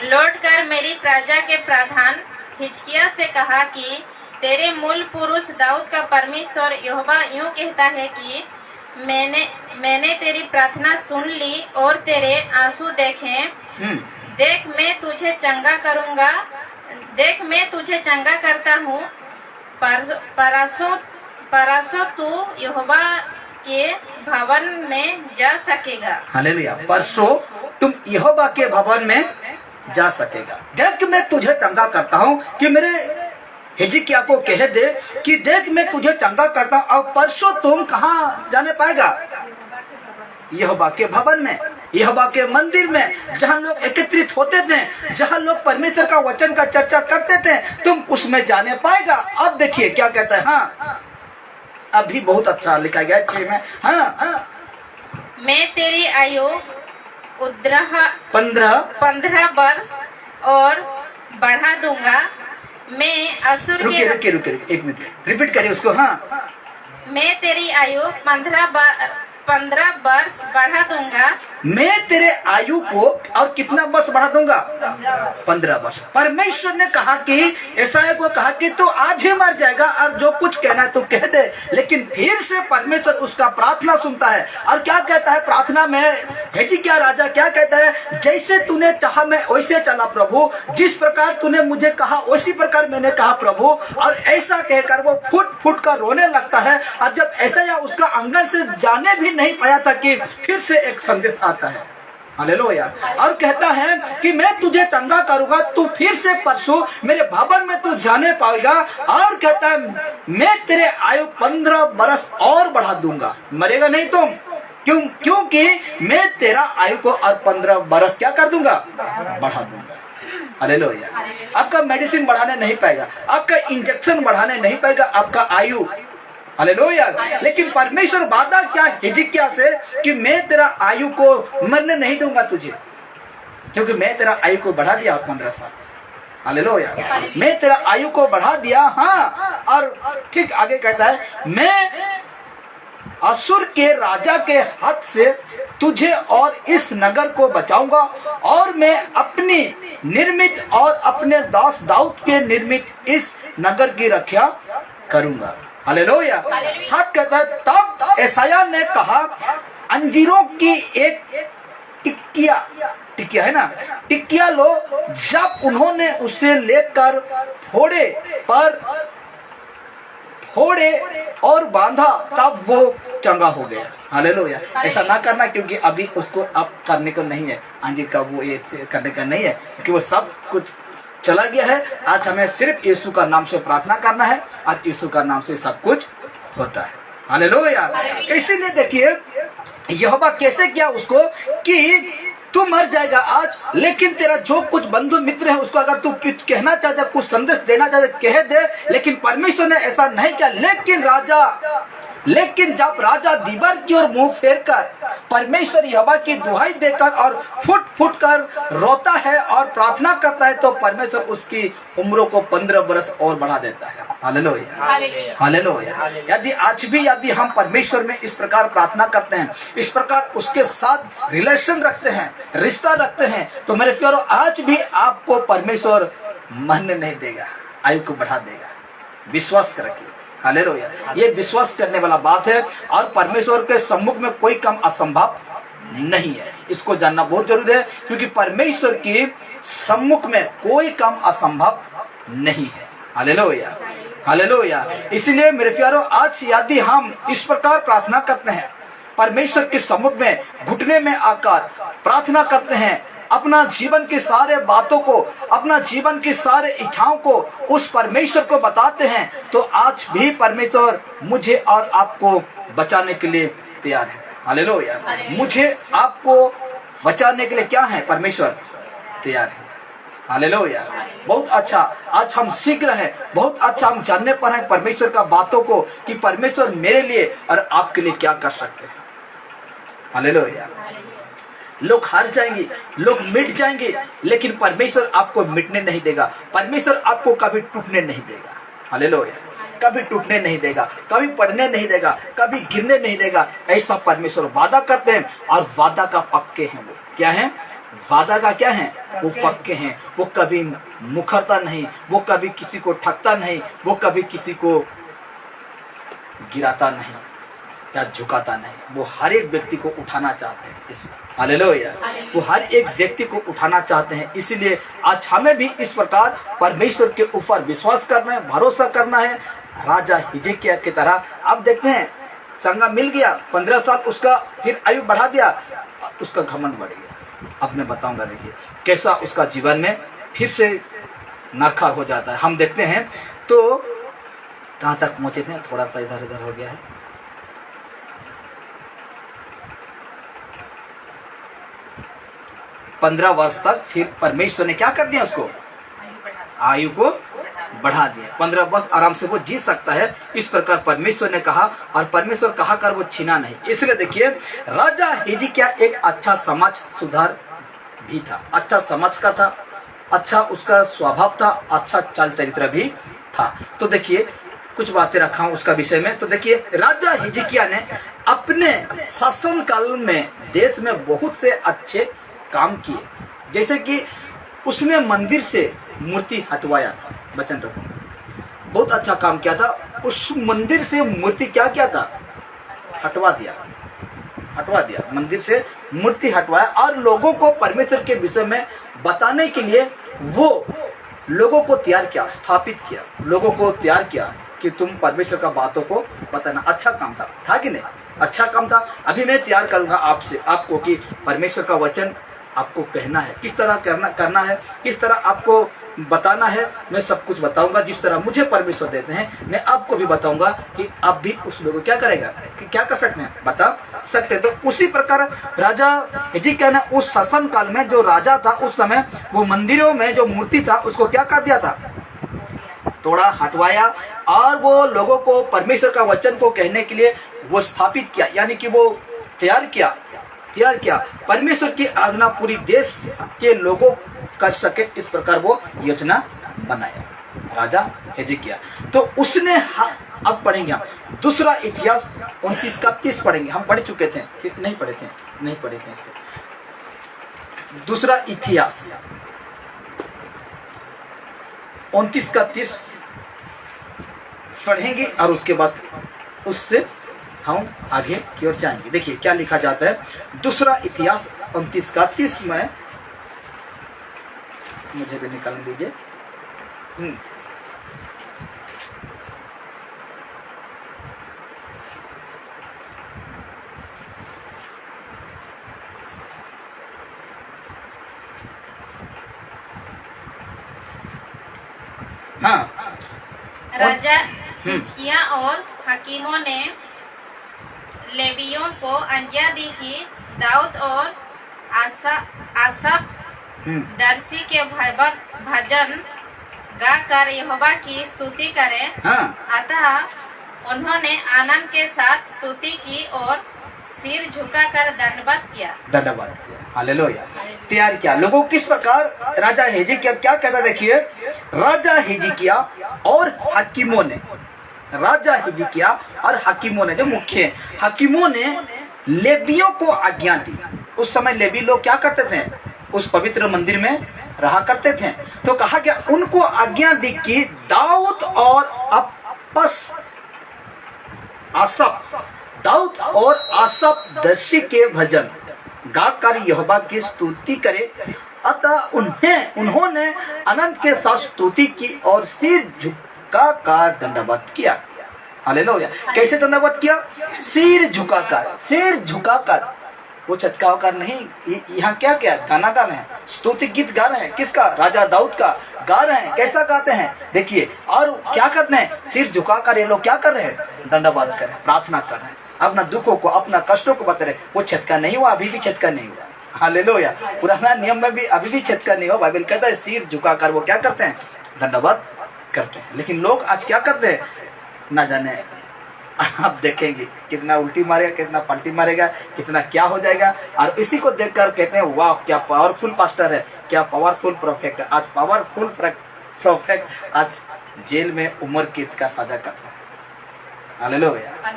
लौट कर मेरी प्रजा के प्रधान हिजकिय्याह से कहा कि तेरे मूल पुरुष दाऊद का परमेश्वर यहोवा यूं कहता है कि मैंने तेरी प्रार्थना सुन ली और तेरे आंसू देखे। देख मैं तुझे चंगा करूंगा, देख मैं तुझे चंगा करता हूँ। परसों तू यहोवा के भवन में जा सकेगा। हालेलुया। परसों तुम यहोवा के भवन में जा सकेगा। देख मैं तुझे चंगा करता हूँ, कि मेरे हिजकिय्याह को कह दे कि देख मैं तुझे चंगा करता हूँ। और परसों तुम कहाँ जाने पाएगा? यहोवा के भवन में, यहोवा के मंदिर में, जहाँ लोग एकत्रित होते थे, जहाँ लोग परमेश्वर का वचन का चर्चा करते थे, तुम उसमें जाने पाएगा। अब देखिए क्या कहता है। हाँ, अभी बहुत अच्छा लिखा गया 6 में। हाँ, मैं तेरी आयु 15 15 वर्ष और बढ़ा दूंगा। मैं असुर रुकिए के रुकिए रुकिए एक मिनट रिपीट करिए उसको। हाँ, मैं तेरी आयु 15 वर्ष बढ़ा दूंगा। मैं तेरे आयु को और कितना वर्ष बढ़ा दूंगा? 15 वर्ष। परमेश्वर ने कहा कि यशायाह को कहा कि तू आज ही मर जाएगा और जो कुछ कहना है तू कह दे। लेकिन फिर से परमेश्वर उसका प्रार्थना सुनता है और क्या कहता है प्रार्थना में? हिजकिय्याह राजा क्या कहता है? जैसे तूने चाहा मैं वैसे चला प्रभु, जिस प्रकार तूने मुझे कहा उसी प्रकार मैंने कहा प्रभु। और ऐसा कहकर वो फुट फुट कर रोने लगता है। और जब यशायाह उसका आंगन से जाने भी नहीं पाया था कि फिर से एक संदेश आता है, हालेलुया, और कहता है कि मैं तुझे चंगा करूंगा, तू फिर से परसों मेरे भवन में तू जाने पाएगा। और कहता है मैं तेरे आयु 15 बरस और बढ़ा दूंगा, मरेगा नहीं तुम। क्योंकि मैं तेरा आयु को और 15 बरस क्या कर दूंगा? बढ़ा दूंगा। हालेलुया। आपका मेडिसिन बढ़ाने नहीं पाएगा, आपका इंजेक्शन बढ़ाने नहीं पाएगा आपका आयु। हालेलुया। लेकिन परमेश्वर वादा क्या हिजकिय्याह से कि मैं तेरा आयु को मरने नहीं दूंगा तुझे, क्योंकि मैं तेरा आयु को बढ़ा दिया 15 साल। हालेलुया। मैं तेरा आयु को बढ़ा दिया। हाँ, और ठीक आगे कहता है मैं असुर के राजा के हाथ से तुझे और इस नगर को बचाऊंगा और मैं अपनी निर्मित और अपने दास दाऊद के निर्मित इस नगर की रक्षा करूंगा। हालेलुया। साथ कहता है तब यशायाह ने कहा अंजीरों की एक टिकिया है ना, टिकिया लो। जब उन्होंने उसे लेकर फोड़े और बांधा तब वो चंगा हो गया। हालेलुया। ऐसा ना करना, क्योंकि अभी उसको अब करने को नहीं है, अंजीर का वो ये करने का नहीं है, क्योंकि वो सब कुछ चला गया है। आज हमें सिर्फ यीशु का नाम से प्रार्थना करना है। आज यीशु का नाम से सब कुछ होता है। हालेलुया। इसीलिए देखिए यहोवा कैसे किया उसको कि तू मर जाएगा आज, लेकिन तेरा जो कुछ बंधु मित्र है उसको अगर तू कुछ कहना चाहता है, कुछ संदेश देना चाहता है, कह दे। लेकिन परमेश्वर ने ऐसा नहीं किया। लेकिन जब राजा दीवार की ओर मुंह फेर कर परमेश्वर यहोवा की दुहाई देकर और फुट फुट कर रोता है और प्रार्थना करता है, तो परमेश्वर उसकी उम्रों को 15 बरस और बढ़ा देता है। हालेलुया। हालेलुया। यदि हम परमेश्वर में इस प्रकार प्रार्थना करते हैं, इस प्रकार उसके साथ रिलेशन रखते हैं, रिश्ता रखते हैं, तो मेरे प्यारों आज भी आपको परमेश्वर मरने नहीं देगा, आयु को बढ़ा देगा। विश्वास रखिए। हालेलुया। ये विश्वास करने वाला बात है और परमेश्वर के सम्मुख में कोई काम असंभव नहीं है। इसको जानना बहुत जरूरी है, क्योंकि परमेश्वर के सम्मुख में कोई काम असंभव नहीं है। हालेलुया। हालेलुया। इसलिए मेरे प्यारों आज यदि हम इस प्रकार प्रार्थना करते हैं, परमेश्वर के सम्मुख में घुटने में आकर प्रार्थना करते हैं, अपना जीवन की सारे बातों को, अपना जीवन की सारे इच्छाओं को उस परमेश्वर को बताते हैं, तो आज भी परमेश्वर मुझे और आपको बचाने के लिए तैयार है। हालेलुया। मुझे आपको बचाने के लिए क्या है? परमेश्वर तैयार है। हालेलुया। बहुत अच्छा आज हम सीख रहे हैं, बहुत अच्छा हम जानने पर हैं परमेश्वर का बातों को कि परमेश्वर मेरे लिए और आपके लिए क्या कर सकते हैं। हालेलुया। लोग हार जाएंगे, लोग मिट जाएंगे, लेकिन परमेश्वर आपको मिटने नहीं देगा। परमेश्वर आपको कभी टूटने नहीं देगा। हालेलुया। कभी टूटने नहीं देगा, कभी पढ़ने नहीं देगा, कभी गिरने नहीं देगा। ऐसा परमेश्वर वादा करते हैं और वादा का पक्के हैं। वो क्या है? वादा का क्या है? वो पक्के हैं। वो कभी मुखरता नहीं, वो कभी किसी को ठगता नहीं, वो कभी किसी को गिराता नहीं या झुकाता नहीं। वो हर एक व्यक्ति को उठाना चाहते हैं। हालेलुया। वो हर एक व्यक्ति को उठाना चाहते हैं। इसलिए आज हमें भी इस प्रकार परमेश्वर के ऊपर विश्वास करना है, भरोसा करना है। राजा हिजकिय्याह की तरह आप देखते हैं, चंगा मिल गया, 15 साल उसका फिर आयु बढ़ा दिया, उसका घमंड बढ़ गया। अब मैं बताऊंगा, देखिए कैसा उसका जीवन में फिर से नरखा हो जाता है। हम देखते हैं तो कहाँ तक पहुंचे थे, थोड़ा सा इधर उधर हो गया है। पंद्रह वर्ष तक फिर परमेश्वर ने क्या कर दिया? उसको आयु को बढ़ा दिया। 15 वर्ष आराम से वो जी सकता है। इस प्रकार परमेश्वर ने कहा और परमेश्वर कहा कर वो छीना नहीं। इसलिए देखिए राजा हिजकिय्याह एक अच्छा समाज सुधार भी था, अच्छा समझ का था, अच्छा उसका स्वभाव था, अच्छा चाल चरित्र भी था। तो देखिए कुछ बातें रखा हूं उसका विषय में। तो देखिए राजा हिजकिय्याह ने अपने शासन काल में देश में बहुत से अच्छे काम किए, जैसे कि उसने मंदिर से मूर्ति हटवाया था, वचन रखो, बहुत अच्छा काम किया था। उस मंदिर से मूर्ति क्या किया था, हटवा दिया, मंदिर से मूर्ति हटवाया, और लोगों को परमेश्वर के विषय में बताने के लिए वो लोगों को तैयार किया, स्थापित किया, लोगों को तैयार किया कि तुम परमेश्वर का बातों को बताना। अच्छा काम था कि नहीं, अच्छा काम था। अभी मैं तैयार करूंगा आपको कि परमेश्वर का वचन आपको कहना है, किस तरह करना है, किस तरह आपको बताना है, मैं सब कुछ बताऊंगा। जिस तरह मुझे परमेश्वर देते हैं मैं आपको भी बताऊंगा कि आप भी उस लोगों को क्या करेगा, कि क्या कर सकते हैं, बता सकते हैं। तो उसी प्रकार राजा हिजकिय्याह ने उस शासन काल में जो राजा था उस समय, वो मंदिरों में जो मूर्ति था उसको क्या कर दिया था, तोड़ा, हटवाया, और वो लोगों को परमेश्वर का वचन को कहने के लिए वो स्थापित किया, यानी कि वो तैयार किया परमेश्वर की आराधना पूरी देश के लोगों कर सके, इस प्रकार वो योजना बनाया राजा हिजकिय्याह। तो उसने अब पढ़ेंगे हम दूसरा इतिहास 29 का 30 पढ़ेंगे। हम पढ़ चुके थे कि नहीं पढ़े थे इसको। दूसरा इतिहास 29 का 30 पढ़ेंगे और उसके बाद उससे हम आगे की ओर जाएंगे। देखिए क्या लिखा जाता है, दूसरा इतिहास 29 का 30 में, मुझे भी निकालने दीजिए। हाँ, राजा हिजकिय्याह और हकीमों ने लेवियों को आज्ञा दी कि दाऊद और आसफ दर्शी के भजन गाकर यहोवा की स्तुति करें। अतः उन्होंने आनंद के साथ स्तुति की और सिर झुकाकर दंडवत किया। हालेलुया। तैयार किया लोगों किस प्रकार राजा हिजकिय्याह क्या कहता, देखिए राजा हिजकिय्याह और हकीमों ने, राजा हिजकिय्याह और हकीमों ने, जो मुख्य हैं, हकीमों ने लेवियों को आज्ञा दी। उस समय लेवी लोग क्या करते थे, उस पवित्र मंदिर में रहा करते थे। तो कहा गया उनको आज्ञा दी कि दाऊद और आसफ दर्शी के भजन गाकर यहोवा की स्तुति करे। अतः उन्होंने अनंत के साथ स्तुति की और सिर झुकाकर दंडवत किया। हालेलुया। कैसे दंडवत किया, सिर झुकाकर वो छटका होकर नहीं, यहाँ क्या गाना गा रहे हैं, स्तुति गीत गा रहे हैं, किसका, राजा दाऊद का गा रहे हैं। कैसा गाते हैं देखिए, और क्या करते हैं, सिर झुकाकर ये लोग क्या कर रहे हैं, दंडवत कर रहे हैं, प्रार्थना कर रहे हैं, अपना दुखों को, अपना कष्टों को बता रहे। वो छटका नहीं हुआ, अभी भी छटका नहीं हुआ। हालेलुया। पुराना नियम में भी अभी भी छटका नहीं हुआ। बाइबल कहता है सिर झुकाकर वो क्या करते हैं, दंडवत करते हैं। लेकिन लोग आज क्या करते हैं ना जाने, आप देखेंगे कितना उल्टी मारेगा, कितना पलटी मारेगा, कितना क्या हो जाएगा। और इसी को देखकर कहते हैं वाह क्या पावरफुल पास्टर है, क्या पावरफुल प्रोफेट है। आज पावरफुल प्रोफेट आज जेल में उम्र कैद का सजा काट रहा है। हालेलुया।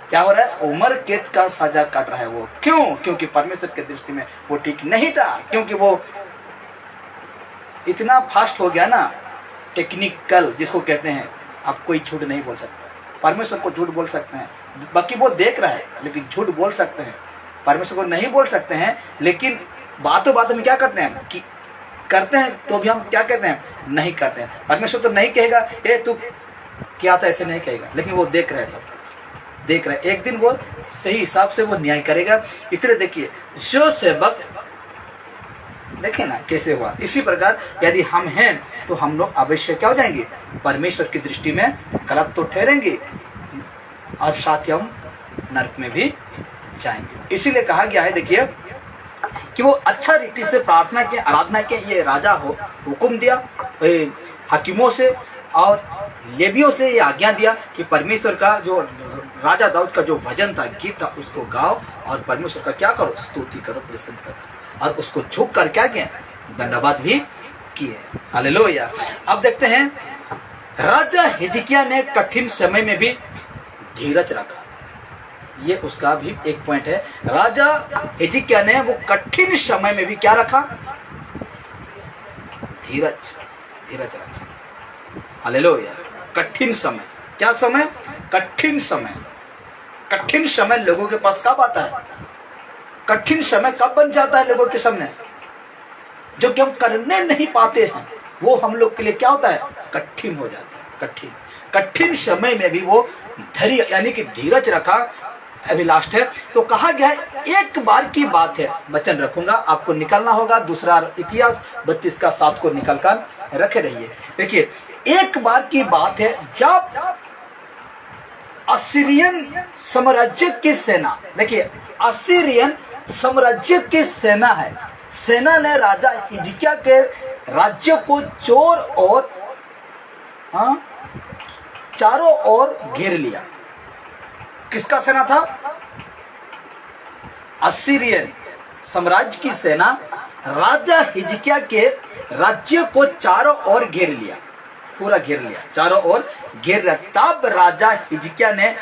क्या हो रहा है, उम्र कैद का सजा काट रहा है वो। क्यों? क्योंकि परमेश्वर के दृष्टि में वो ठीक नहीं था, क्योंकि वो इतना फास्ट हो गया ना, टेक्निकल जिसको कहते हैं। आप कोई झूठ नहीं बोल सकते, परमेश्वर को झूठ बोल सकते हैं, बाकी वो देख रहा है लेकिन झूठ बोल सकते हैं। परमेश्वर को नहीं बोल सकते हैं, लेकिन बातों में क्या करते हैं कि करते हैं, तो भी हम क्या कहते हैं, नहीं करते हैं। परमेश्वर तो नहीं कहेगा ए तू क्या था, ऐसे नहीं कहेगा, लेकिन वो देख रहा है, सब देख रहा है। एक दिन वो सही हिसाब से वो न्याय करेगा। इसलिए देखिए जो सेवक, देखे ना कैसे हुआ। इसी प्रकार यदि हम हैं तो हम लोग अवश्य क्या हो जाएंगे, परमेश्वर की दृष्टि में गलत तो ठहरेंगे और साथ ही हम नरक में भी जाएंगे। इसीलिए कहा गया है देखिए कि वो अच्छा रीति से प्रार्थना के, आराधना के। ये राजा हुक्म दिया हकीमों से और लेवियों से ये आज्ञा दिया कि परमेश्वर का जो राजा दाऊद का जो भजन था, गीत था, उसको गाओ और परमेश्वर का क्या करो, स्तुति करो, प्रशंसा करो। और उसको झुक कर क्या किया, दंडवत भी किए। हालेलुया। अब देखते हैं, राजा हिजकिय्याह ने कठिन समय में भी धीरज रखा। ये उसका भी एक पॉइंट है। राजा हिजकिय्याह ने वो कठिन समय में भी क्या रखा? धीरज रखा। हालेलुया। कठिन समय, क्या समय? कठिन समय। कठिन समय लोगों के पास कब आता है? कठिन समय कब बन जाता है लोगों के सामने? जो कि हम करने नहीं पाते हैं वो हम लोग के लिए क्या होता है? कठिन हो जाता है। कठिन समय में भी वो धैर्य यानी कि धीरज रखा। अभी लास्ट है तो कहा गया है, एक बार की बात है, वचन रखूंगा, आपको निकलना होगा। दूसरा इतिहास 32 का 7 को निकल कर रखे रहिए। देखिए, एक बार की बात है जब असीरियन साम्राज्य की सेना, देखिए असीरियन साम्राज्य की सेना है, सेना ने राजा हिजकिय्याह के राज्य को चोर और चारों ओर घेर लिया। किसका सेना था? असीरियन साम्राज्य की सेना राजा हिजकिय्याह के राज्य को चारों ओर घेर लिया, पूरा घेर लिया, चारों ओर घेर लिया। तब राजा हिजकिय्याह ने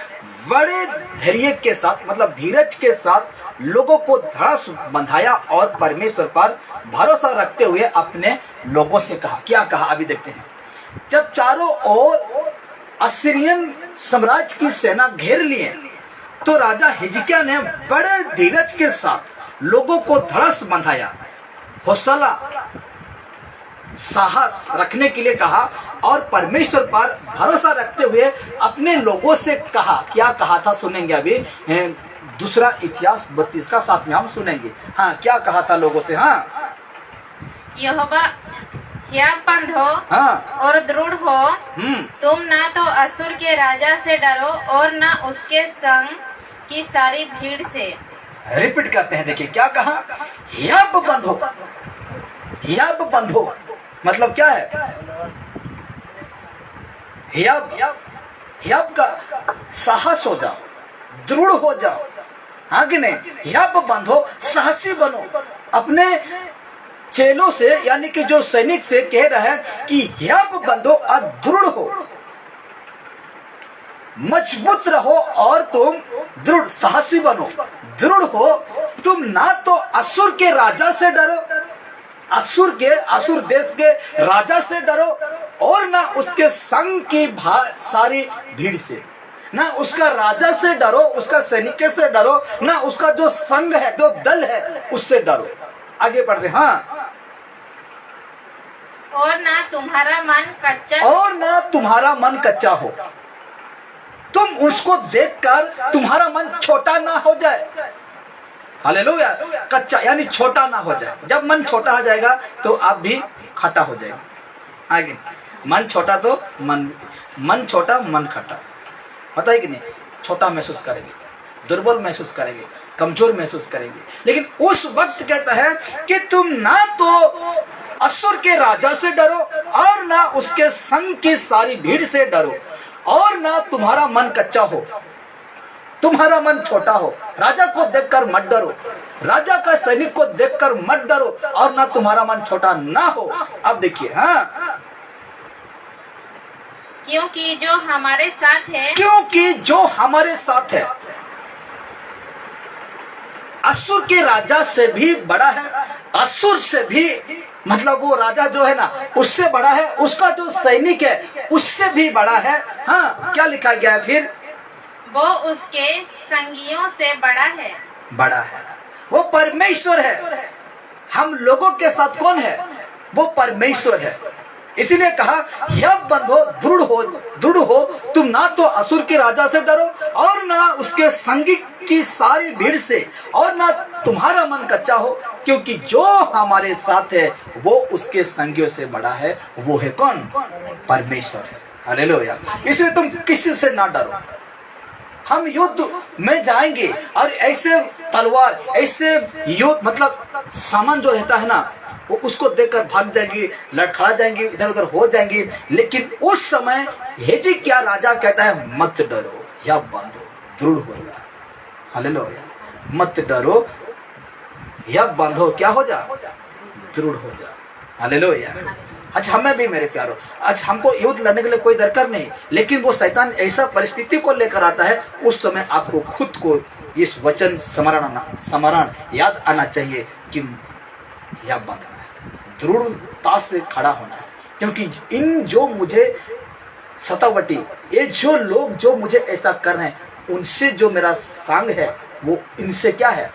बड़े धैर्य के साथ, मतलब धीरज के साथ लोगों को धड़स बंधाया और परमेश्वर पर भरोसा रखते हुए अपने लोगों से कहा। क्या कहा? अभी देखते हैं। जब चारों ओर असीरियन साम्राज्य की सेना घेर लिए तो राजा हिजकिय्याह ने बड़े धीरज के साथ लोगों को धड़स बंधाया, हौसला साहस रखने के लिए कहा और परमेश्वर पर भरोसा रखते हुए अपने लोगों से कहा। क्या कहा था सुनेंगे अभी, दूसरा इतिहास 32 का 7 में हम सुनेंगे। हाँ, क्या कहा था लोगों से? हाँ, यहोवा हियाव बंधो और दृढ़ हो, तुम ना तो असुर के राजा से डरो और ना उसके संग की सारी भीड़ से। रिपीट करते हैं, देखिए क्या कहा? हियाव बंधो। हियाव बंधो मतलब क्या है? हियाव का साहस हो जाओ, दृढ़ हो जाओ, हाँ कि नहीं? हियाव बंधो, साहसी बनो। अपने चेलों से यानी कि जो सैनिक से कह रहा है कि हियाव बंधो और दृढ़ हो, मजबूत रहो और तुम दृढ़ साहसी बनो, दृढ़ हो। तुम ना तो असुर के राजा से डरो, असुर देश के राजा से डरो और ना उसके संग की सारी भीड़ से, ना उसका राजा से डरो, उसका सैनिक से डरो, ना उसका जो संग है, जो दल है उससे डरो। आगे बढ़ते। हाँ, और ना तुम्हारा मन कच्चा हो, तुम उसको देखकर तुम्हारा मन छोटा ना हो जाए। हालेलुया। कच्चा यानी छोटा ना हो जाए। जब मन छोटा हो जाएगा तो आप भी खट्टा हो जाएगा। आगे, मन छोटा तो मन छोटा मन खट्टा, पता है कि नहीं? छोटा महसूस करेंगे, दुर्बल महसूस करेंगे, कमजोर महसूस करेंगे। लेकिन उस वक्त कहता है कि तुम ना तो असुर के राजा से डरो और ना उसके संग की सारी भीड़ से डरो और ना तुम्हारा मन कच्चा हो, तुम्हारा मन छोटा हो। राजा को देखकर मत डरो, राजा का सैनिक को देखकर मत डरो और ना तुम्हारा मन छोटा ना हो। अब देखिए, हाँ, क्योंकि जो हमारे साथ है, क्योंकि जो हमारे साथ है असुर के राजा से भी बड़ा है, असुर से भी, मतलब वो राजा जो है ना उससे बड़ा है, उसका जो सैनिक है उससे भी बड़ा है। हाँ, क्या लिखा गया है फिर? वो उसके संगियों से बड़ा है, वो परमेश्वर है। हम लोगों के साथ कौन है? वो परमेश्वर है। इसीलिए कहा हियाव बंधो, दृढ़ हो, तुम ना तो असुर के राजा से डरो और ना उसके संगी की सारी भीड़ से और ना तुम्हारा मन कच्चा हो, क्योंकि जो हमारे साथ है वो उसके संगियों से बड़ा है। वो है कौन? परमेश्वर है। हालेलुया। इसलिए तुम किसी से ना डरो। हम युद्ध में जाएंगे और ऐसे तलवार, ऐसे युद्ध मतलब सामान जो रहता है ना, वो उसको देखकर भाग जाएंगी, लड़खड़ा जाएंगी, इधर उधर हो जाएंगी। लेकिन उस समय हिजकिय्याह राजा कहता है मत डरो, या बंधो, दृढ़ हो जा। हालेलुया। मत डरो, या बंधो, क्या हो जा? दृढ़ हो जा। हालेलुया। अच्छा, हमें भी मेरे प्यारो, आज हमको युद्ध लड़ने के लिए कोई दरकार नहीं, लेकिन वो शैतान ऐसा परिस्थिति को लेकर आता है, उस समय आपको खुद को इस वचन स्मरण याद आना चाहिए कि यह बांधना है, दृढ़ता से खड़ा होना है, क्योंकि इन जो मुझे सतावटी, ये जो लोग जो मुझे ऐसा कर रहे हैं, उनसे जो मेरा संग है वो इनसे क्या है,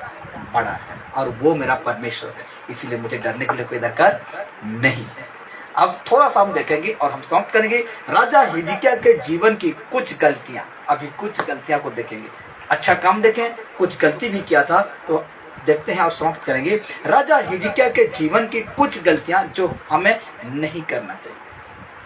बड़ा है, और वो मेरा परमेश्वर है, इसलिए मुझे डरने के लिए कोई दरकार नहीं है। अब थोड़ा सा हम देखेंगे और हम समाप्त करेंगे राजा हिजकिय्याह के जीवन की कुछ गलतियां। अभी कुछ गलतियां को देखेंगे, अच्छा काम देखें, कुछ गलती भी किया था तो देखते हैं और समाप्त करेंगे राजा हिजकिय्याह के जीवन की कुछ गलतियां जो हमें नहीं करना चाहिए।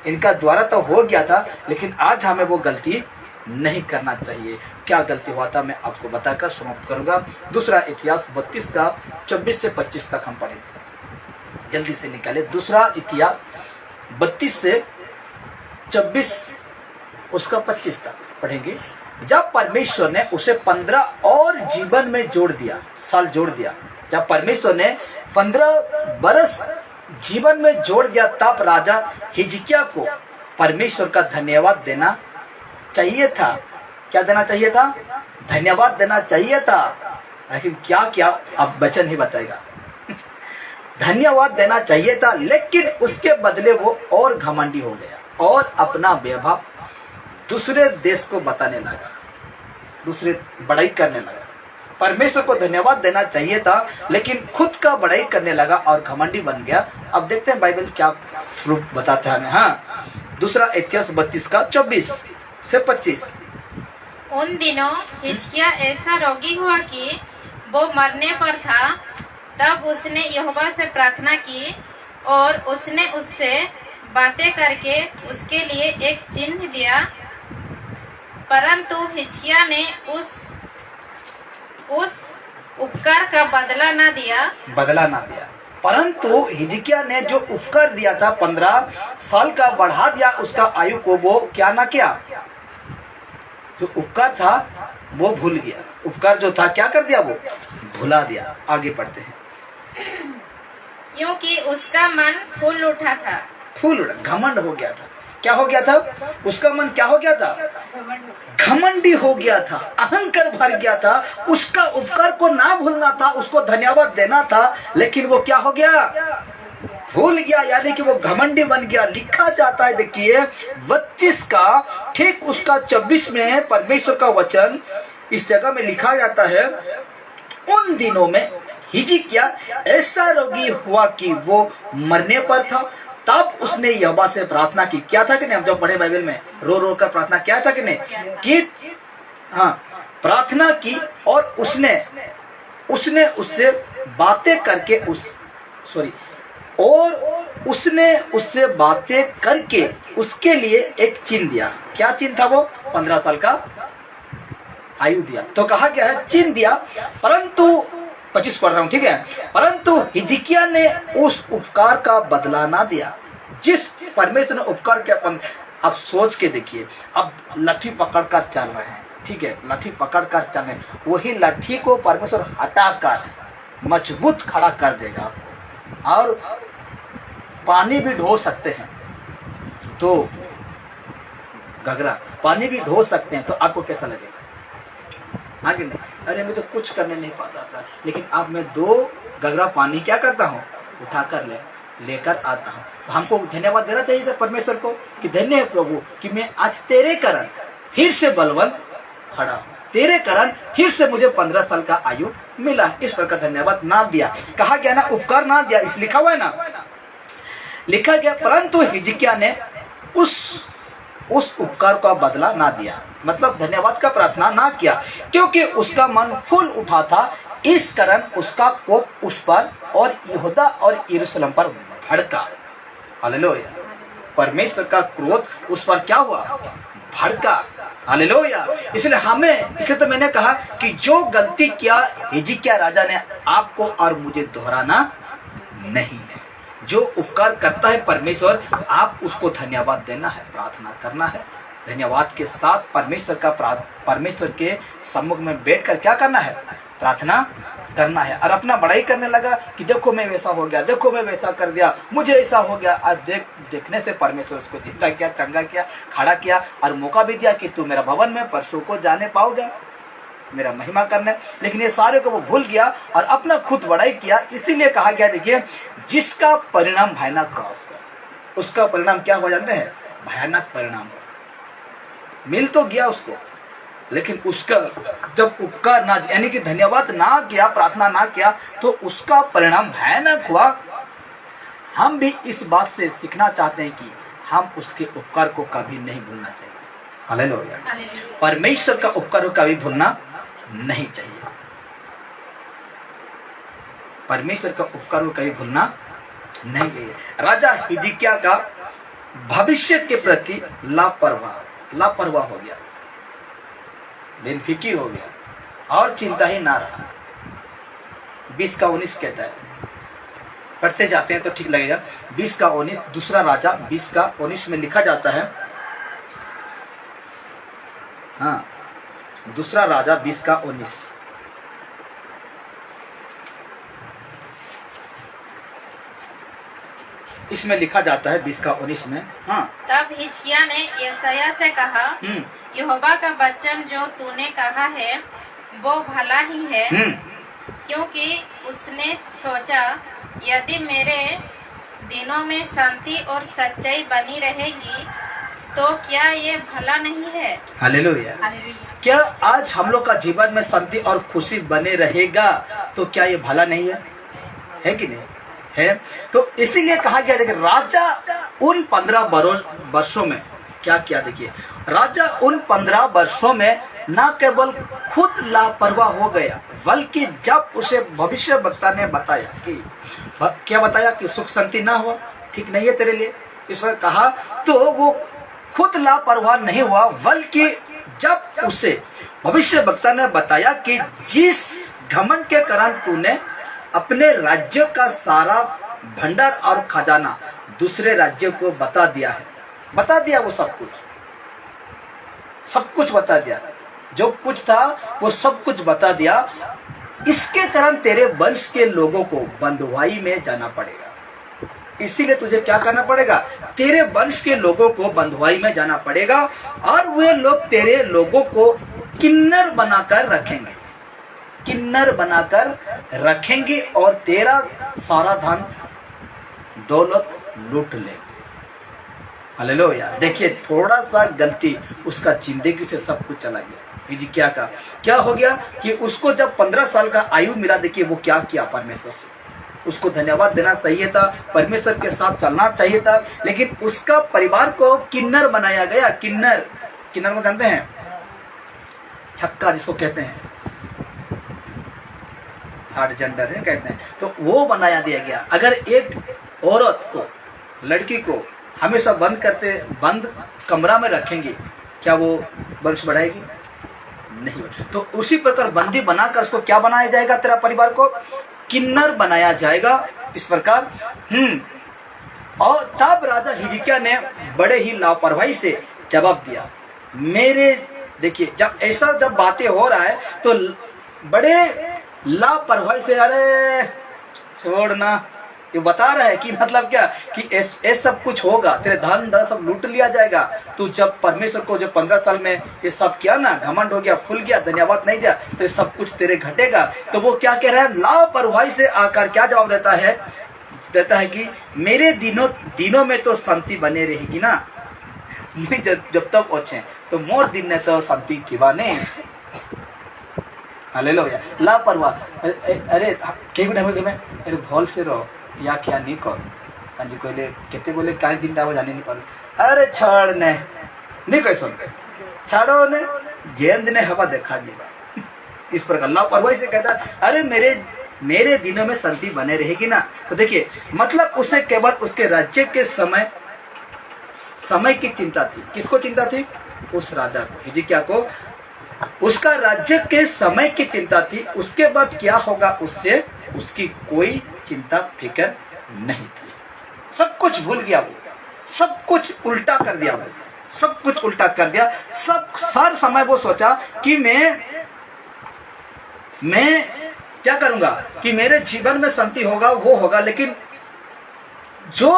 इनका द्वारा तो हो गया था, लेकिन आज हमें वो गलती नहीं करना चाहिए। क्या गलती हुआ था मैं आपको बताकर समाप्त करूंगा। दूसरा इतिहास 32 का 24 से 25 तक हम पढ़ेंगे, जल्दी से निकाले। दूसरा इतिहास 32 से 24 उसका 25 तक पढ़ेंगे। जब परमेश्वर ने उसे 15 और जीवन में जोड़ दिया, साल जोड़ दिया, जब परमेश्वर ने 15 बरस जीवन में जोड़ दिया, तब राजा हिजकिय्याह को परमेश्वर का धन्यवाद देना चाहिए था। क्या देना चाहिए था? धन्यवाद देना चाहिए था। लेकिन क्या किया, अब वचन ही बताएगा। धन्यवाद देना चाहिए था, लेकिन उसके बदले वो और घमंडी हो गया और अपना वैभव दूसरे देश को बताने लगा, दूसरे बड़ाई करने लगा। परमेश्वर को धन्यवाद देना चाहिए था, लेकिन खुद का बड़ाई करने लगा और घमंडी बन गया। अब देखते हैं बाइबल क्या फ्रूट बताता है हमें। हाँ, दूसरा इतिहास 32 का 24 से 25। उन दिनों हिजकिय्याह ऐसा रोगी हुआ कि वो मरने पर था। तब उसने यहोवा से प्रार्थना की और उसने उससे बातें करके उसके लिए एक चिन्ह दिया, परंतु हिजकिय्याह ने उस उपकार का बदला न दिया। परंतु हिजकिय्याह ने जो उपकार दिया था, 15 साल का बढ़ा दिया उसका आयु को, वो क्या ना किया, जो उपकार था वो भूल गया। उपकार जो था क्या कर दिया, वो भुला दिया। आगे पढ़ते हैं। क्योंकि उसका मन फूल उठा था, घमंड हो गया था। क्या हो गया था? उसका मन क्या हो गया था? घमंडी हो गया था, अहंकार भर गया था। उसका उपकार को ना भूलना था, उसको धन्यवाद देना था, लेकिन वो क्या हो गया, भूल गया, यानी कि वो घमंडी बन गया। लिखा जाता है, देखिए 32 का ठीक उसका 24 में परमेश्वर का वचन इस जगह में लिखा जाता है, उन दिनों में हिजकिय्याह ऐसा रोगी हुआ कि वो मरने पर था। तब उसने यहोवा से प्रार्थना की। क्या था कि नहीं, हम जब पढ़े बाइबल में, रो रो कर प्रार्थना क्या था कि नहीं, कि हाँ, प्रार्थना की और उसने उससे बातें करके उसने उससे बातें करके उसके लिए एक चिन्ह दिया। क्या चिन्ह था वो? 15 साल का आयु दिया। तो कहा गया है चिन्ह दिया, परंतु 25 पढ़ रहा हूं, ठीक है। परंतु हिजकिय्याह ने उस उपकार का बदला ना दिया जिस परमेश्वर ने उपकार किया। अब सोच के देखिए, अब लाठी पकड़ कर चल रहे हैं, ठीक है, लाठी पकड़ कर चल रहे हैं, वही लाठी को परमेश्वर हटाकर मजबूत खड़ा कर देगा और पानी भी ढो सकते हैं, तो घगरा पानी भी ढो सकते हैं, तो आपको कैसा लगेगा? आगे नहीं, अरे मैं तो कुछ करने नहीं पाता था, लेकिन अब मैं 2 घगरा पानी क्या करता हूँ, उठा कर लेकर आता हूँ। तो हमको धन्यवाद देना चाहिए था परमेश्वर को कि धन्य है प्रभु कि मैं आज तेरे कारण फिर से बलवंत खड़ा हूँ, तेरे कारण फिर से मुझे 15 साल का आयु मिला। इस पर का धन्यवाद ना दिया, कहा गया ना, उपकार ना दिया, इस लिखा हुआ है ना, लिखा गया। परंतु हिजकिय्याह ने उस उपकार का बदला ना दिया, मतलब धन्यवाद का प्रार्थना ना किया, क्योंकि उसका मन फूल उठा था। इस कारण उसका कोप उस पर और यहूदा और यरूशलेम पर भड़का। हालेलुया। परमेश्वर का क्रोध उस पर क्या हुआ, भड़का। हालेलुया। इसलिए तो मैंने कहा कि जो गलती किया हिजकिय्याह राजा ने, आपको और मुझे दोहराना नहीं है। जो उपकार करता है परमेश्वर, आप उसको धन्यवाद देना है, प्रार्थना करना है, धन्यवाद के साथ परमेश्वर के सम्मुख में बैठकर क्या करना है, प्रार्थना करना है। और अपना बड़ाई करने लगा कि देखो मैं वैसा हो गया, देखो मैं वैसा कर दिया, मुझे ऐसा हो गया। और देखने से परमेश्वर उसको जिंदा किया, चंगा किया, खड़ा किया और मौका भी दिया कि तू मेरा भवन में परसों को जाने पाओगे, मेरा महिमा करने। लेकिन ये सारे को वो भूल गया और अपना खुद बड़ाई किया। इसीलिए कहा गया, देखिए, जिसका परिणाम भयानक हुआ उसका परिणाम क्या हो जानते हैं? भयानक परिणाम हो। मिल तो गया उसको, लेकिन उसका जब उपकार ना, यानी कि धन्यवाद ना किया, प्रार्थना ना किया, तो उसका परिणाम भयानक हुआ। हम भी इस बात से सीखना चाहते हैं कि हम उसके उपकार को कभी नहीं भूलना चाहिए। हालेलुया। परमेश्वर का उपकार को कभी भूलना नहीं चाहिए। परमेश्वर का उपकार को कभी भूलना नहीं चाहिए। राजा हिजकिय्याह का भविष्य के प्रति लापरवाह हो गया, बेफिक्र हो गया और चिंता ही ना रहा। 20 का 19 कहता है, पढ़ते जाते हैं तो ठीक लगेगा। 20 का 19, दूसरा राजा 20 का 19 में लिखा जाता है। हाँ, दूसरा राजा 20 का 19। इसमें लिखा जाता है 20 का 19 में। हाँ, तब हिजकिय्याह ने यशायाह से कहा, यहोवा का वचन जो तूने कहा है वो भला ही है, क्योंकि उसने सोचा यदि मेरे दिनों में शांति और सच्चाई बनी रहेगी तो क्या ये भला नहीं है? हालेलुया। क्या आज हम लोग का जीवन में शांति और खुशी बने रहेगा तो क्या ये भला नहीं है कि नहीं है? तो इसीलिए कहा गया, देखिए, राजा उन 15 वर्षों में क्या किया। देखिए, राजा उन 15 वर्षों में न केवल खुद लापरवाह हो गया, बल्कि जब उसे भविष्यवक्ता ने बताया कि क्या बताया कि सुख शांति ना हुआ, ठीक नहीं है तेरे लिए, इस पर कहा, तो वो खुद लापरवाह नहीं हुआ, बल्कि जब उसे भविष्यवक्ता ने बताया कि जिस घमंड के कारण तूने अपने राज्य का सारा भंडार और खजाना दूसरे राज्य को बता दिया है, बता दिया, वो सब कुछ बता दिया, जो कुछ था वो सब कुछ बता दिया। इसके कारण तेरे वंश के लोगों को बंधुआई में जाना पड़ेगा। इसीलिए तुझे क्या करना पड़ेगा? तेरे वंश के लोगों को बंधुआई में जाना पड़ेगा और वे लोग तेरे लोगों को किन्नर बनाकर रखेंगे, किन्नर बनाकर रखेंगे और तेरा सारा धन दौलत लूट लेंगे। हालेलुया। देखिए, थोड़ा सा गलती उसका जिंदगी से सब कुछ चला गया। हिजकिय्याह का क्या हो गया कि उसको जब 15 साल का आयु मिला, देखिए वो क्या किया परमेश्वर से। उसको धन्यवाद देना चाहिए था, परमेश्वर के साथ चलना चाहिए था, लेकिन उसका परिवार को किन्नर बनाया गया। किन्नर को जानते हैं? छक्का जिसको कहते हैं, थर्ड जेंडर है कहते हैं, तो वो बनाया दिया गया। अगर एक औरत को, लड़की को हमेशा बंद कमरा में रखेंगे, क्या वो वंश बढ़ाएगी? नहीं। तो उसी प्रकार बंदी बनाकर उसको क्या बनाया जाएगा? तेरा परिवार को किन्नर बनाया जाएगा। इस प्रकार और तब राजा हिजकिय्याह ने बड़े ही लापरवाही से जवाब दिया। देखिए, जब बातें हो रहा है तो बड़े लापरवाही से, अरे छोड़ना, ये बता रहा है कि मतलब क्या कि ऐसा सब कुछ होगा, तेरे धन सब लूट लिया जाएगा। तू जब परमेश्वर को जब 15 साल में ये सब किया ना, घमंड हो गया, फुल गया, धन्यवाद नहीं दिया, तो ये सब कुछ तेरे घटेगा। तो वो क्या कह रहा है? लापरवाही से आकर क्या जवाब देता है कि मेरे दिनों में तो शांति बने रहेगी ना, मैं जब तक अच्छे तो मोर दिन ने तो शांति थी बाने। हालेलुया। लापरवाह, अरे अरे भल से रहो या क्या नहीं कर कांजी कहले केते बोले काई दिन डाबो जाने नहीं पारो, अरे छोड़ ने नहीं कैसो छाड़ो ने जेन दिन हवा देखा जीवा। इस प्रकार लापरवाही से कहता, अरे मेरे दिनों में शांति बने रहेगी ना। तो देखिए, मतलब उसे केवल उसके राज्य के समय की चिंता थी। किसको चिंता थी? उस राजा को, हिजकिय्याह को उसका राज्य के समय की चिंता थी। उसके बाद क्या होगा उससे उसकी कोई चिंता फिक्र नहीं थी। सब कुछ भूल गया वो, सब कुछ उल्टा कर दिया वो, सब कुछ उल्टा कर दिया। सब सार समय वो सोचा कि मैं मैं क्या करूंगा कि मेरे जीवन में शांति होगा, वो होगा, लेकिन जो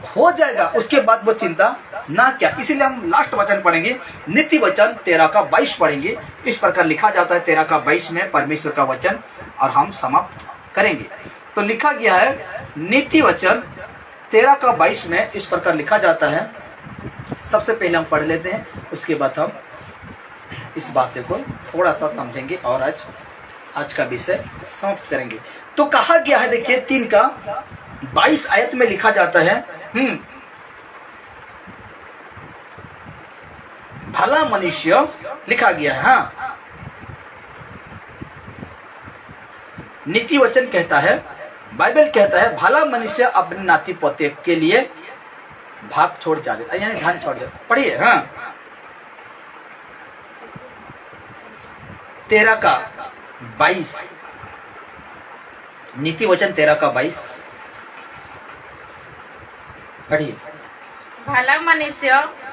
हो जाएगा उसके बाद वो चिंता ना क्या। इसीलिए हम लास्ट वचन पढ़ेंगे, नीति वचन 13 का 22 पढ़ेंगे। इस प्रकार लिखा जाता है 13 का 22 में परमेश्वर का वचन, और हम समाप्त करेंगे। तो लिखा गया है नीति वचन 13 का 22 में इस प्रकार लिखा जाता है। सबसे पहले हम पढ़ लेते हैं, उसके बाद हम इस बातें को थोड़ा सा समझेंगे और आज का विषय समाप्त करेंगे। तो कहा गया है, देखिए 3 का 22 आयत में लिखा जाता है, भला मनुष्य लिखा गया है। हाँ, नीति वचन कहता है, बाइबल कहता है, भला मनुष्य अपने नाती पोते के लिए भाग छोड़ जाता है, यानी धन छोड़ जाता। पढ़िए। हाँ, 13 का 22, नीति वचन 13 का 22 पढ़िए। भला मनुष्य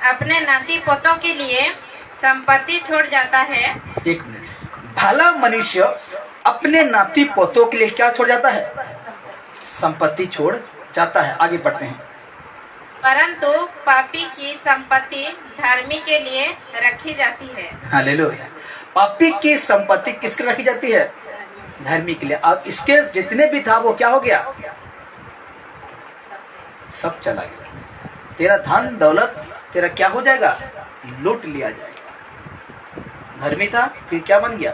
अपने नाती पोतों के लिए संपत्ति छोड़ जाता है। एक मिनट, भला मनुष्य अपने नाती पोतों के लिए क्या छोड़ जाता है? संपत्ति छोड़ जाता है। आगे बढ़ते हैं। परंतु पापी की संपत्ति धर्मी के लिए रखी जाती है। हालेलुया। पापी की संपत्ति किसके रखी जाती है? धर्मी के लिए। अब इसके जितने भी था वो क्या हो गया? सब चला गया। तेरा धन दौलत तेरा क्या हो जाएगा? लूट लिया जाएगा। धर्मी था फिर क्या बन गया?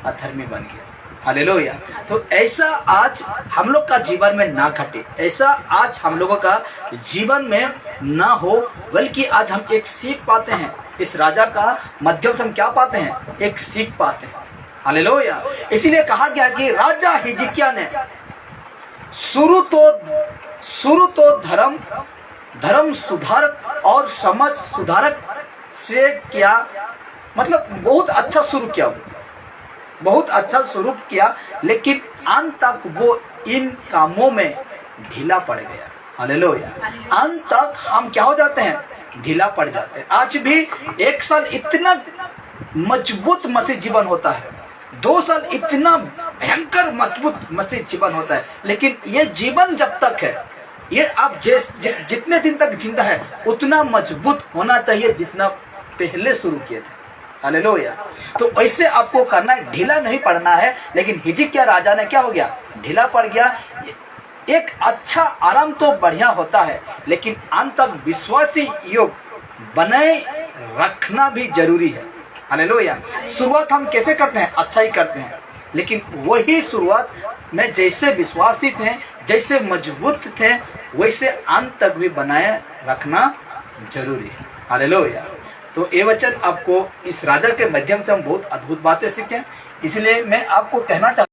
अधर्मी बन गया। हालेलुया। तो ऐसा आज हम लोग का जीवन में ना घटे, ऐसा आज हम लोगों का जीवन में ना हो, बल्कि आज हम एक सीख पाते हैं। इस राजा का माध्यम से हम क्या पाते हैं? एक सीख पाते हैं। हालेलुया। इसीलिए कहा गया कि राजा हिजकिय्याह ने शुरू तो धर्म सुधारक और समझ सुधारक से किया, मतलब बहुत अच्छा शुरू किया, बहुत अच्छा शुरू किया, लेकिन अंत तक वो इन कामों में ढीला पड़ गया। हालेलुया। अंत तक हम क्या हो जाते हैं? ढीला पड़ जाते हैं। आज भी 1 साल इतना मजबूत मसीह जीवन होता है, 2 साल इतना भयंकर मजबूत मसीह जीवन होता है, लेकिन ये जीवन जब तक है, ये आप जितने दिन तक जिंदा है उतना मजबूत होना चाहिए जितना पहले शुरू किए थे। हालेलुया। तो ऐसे आपको करना है, ढीला नहीं पड़ना है। लेकिन हिजकिय्याह राजा ने क्या हो गया? ढीला पड़ गया। एक अच्छा आराम तो बढ़िया होता है, लेकिन अंत तक विश्वासी योग बनाए रखना भी जरूरी है। हालेलुया। शुरुआत हम कैसे करते हैं? अच्छा ही करते हैं, लेकिन वही शुरुआत में जैसे विश्वासी थे, जैसे मजबूत थे, वैसे अंत तक भी बनाए रखना जरूरी है। हालेलुया। तो ये वचन आपको इस राजा के माध्यम से हम बहुत अद्भुत बातें सीखे, इसलिए मैं आपको कहना चाहता हूँ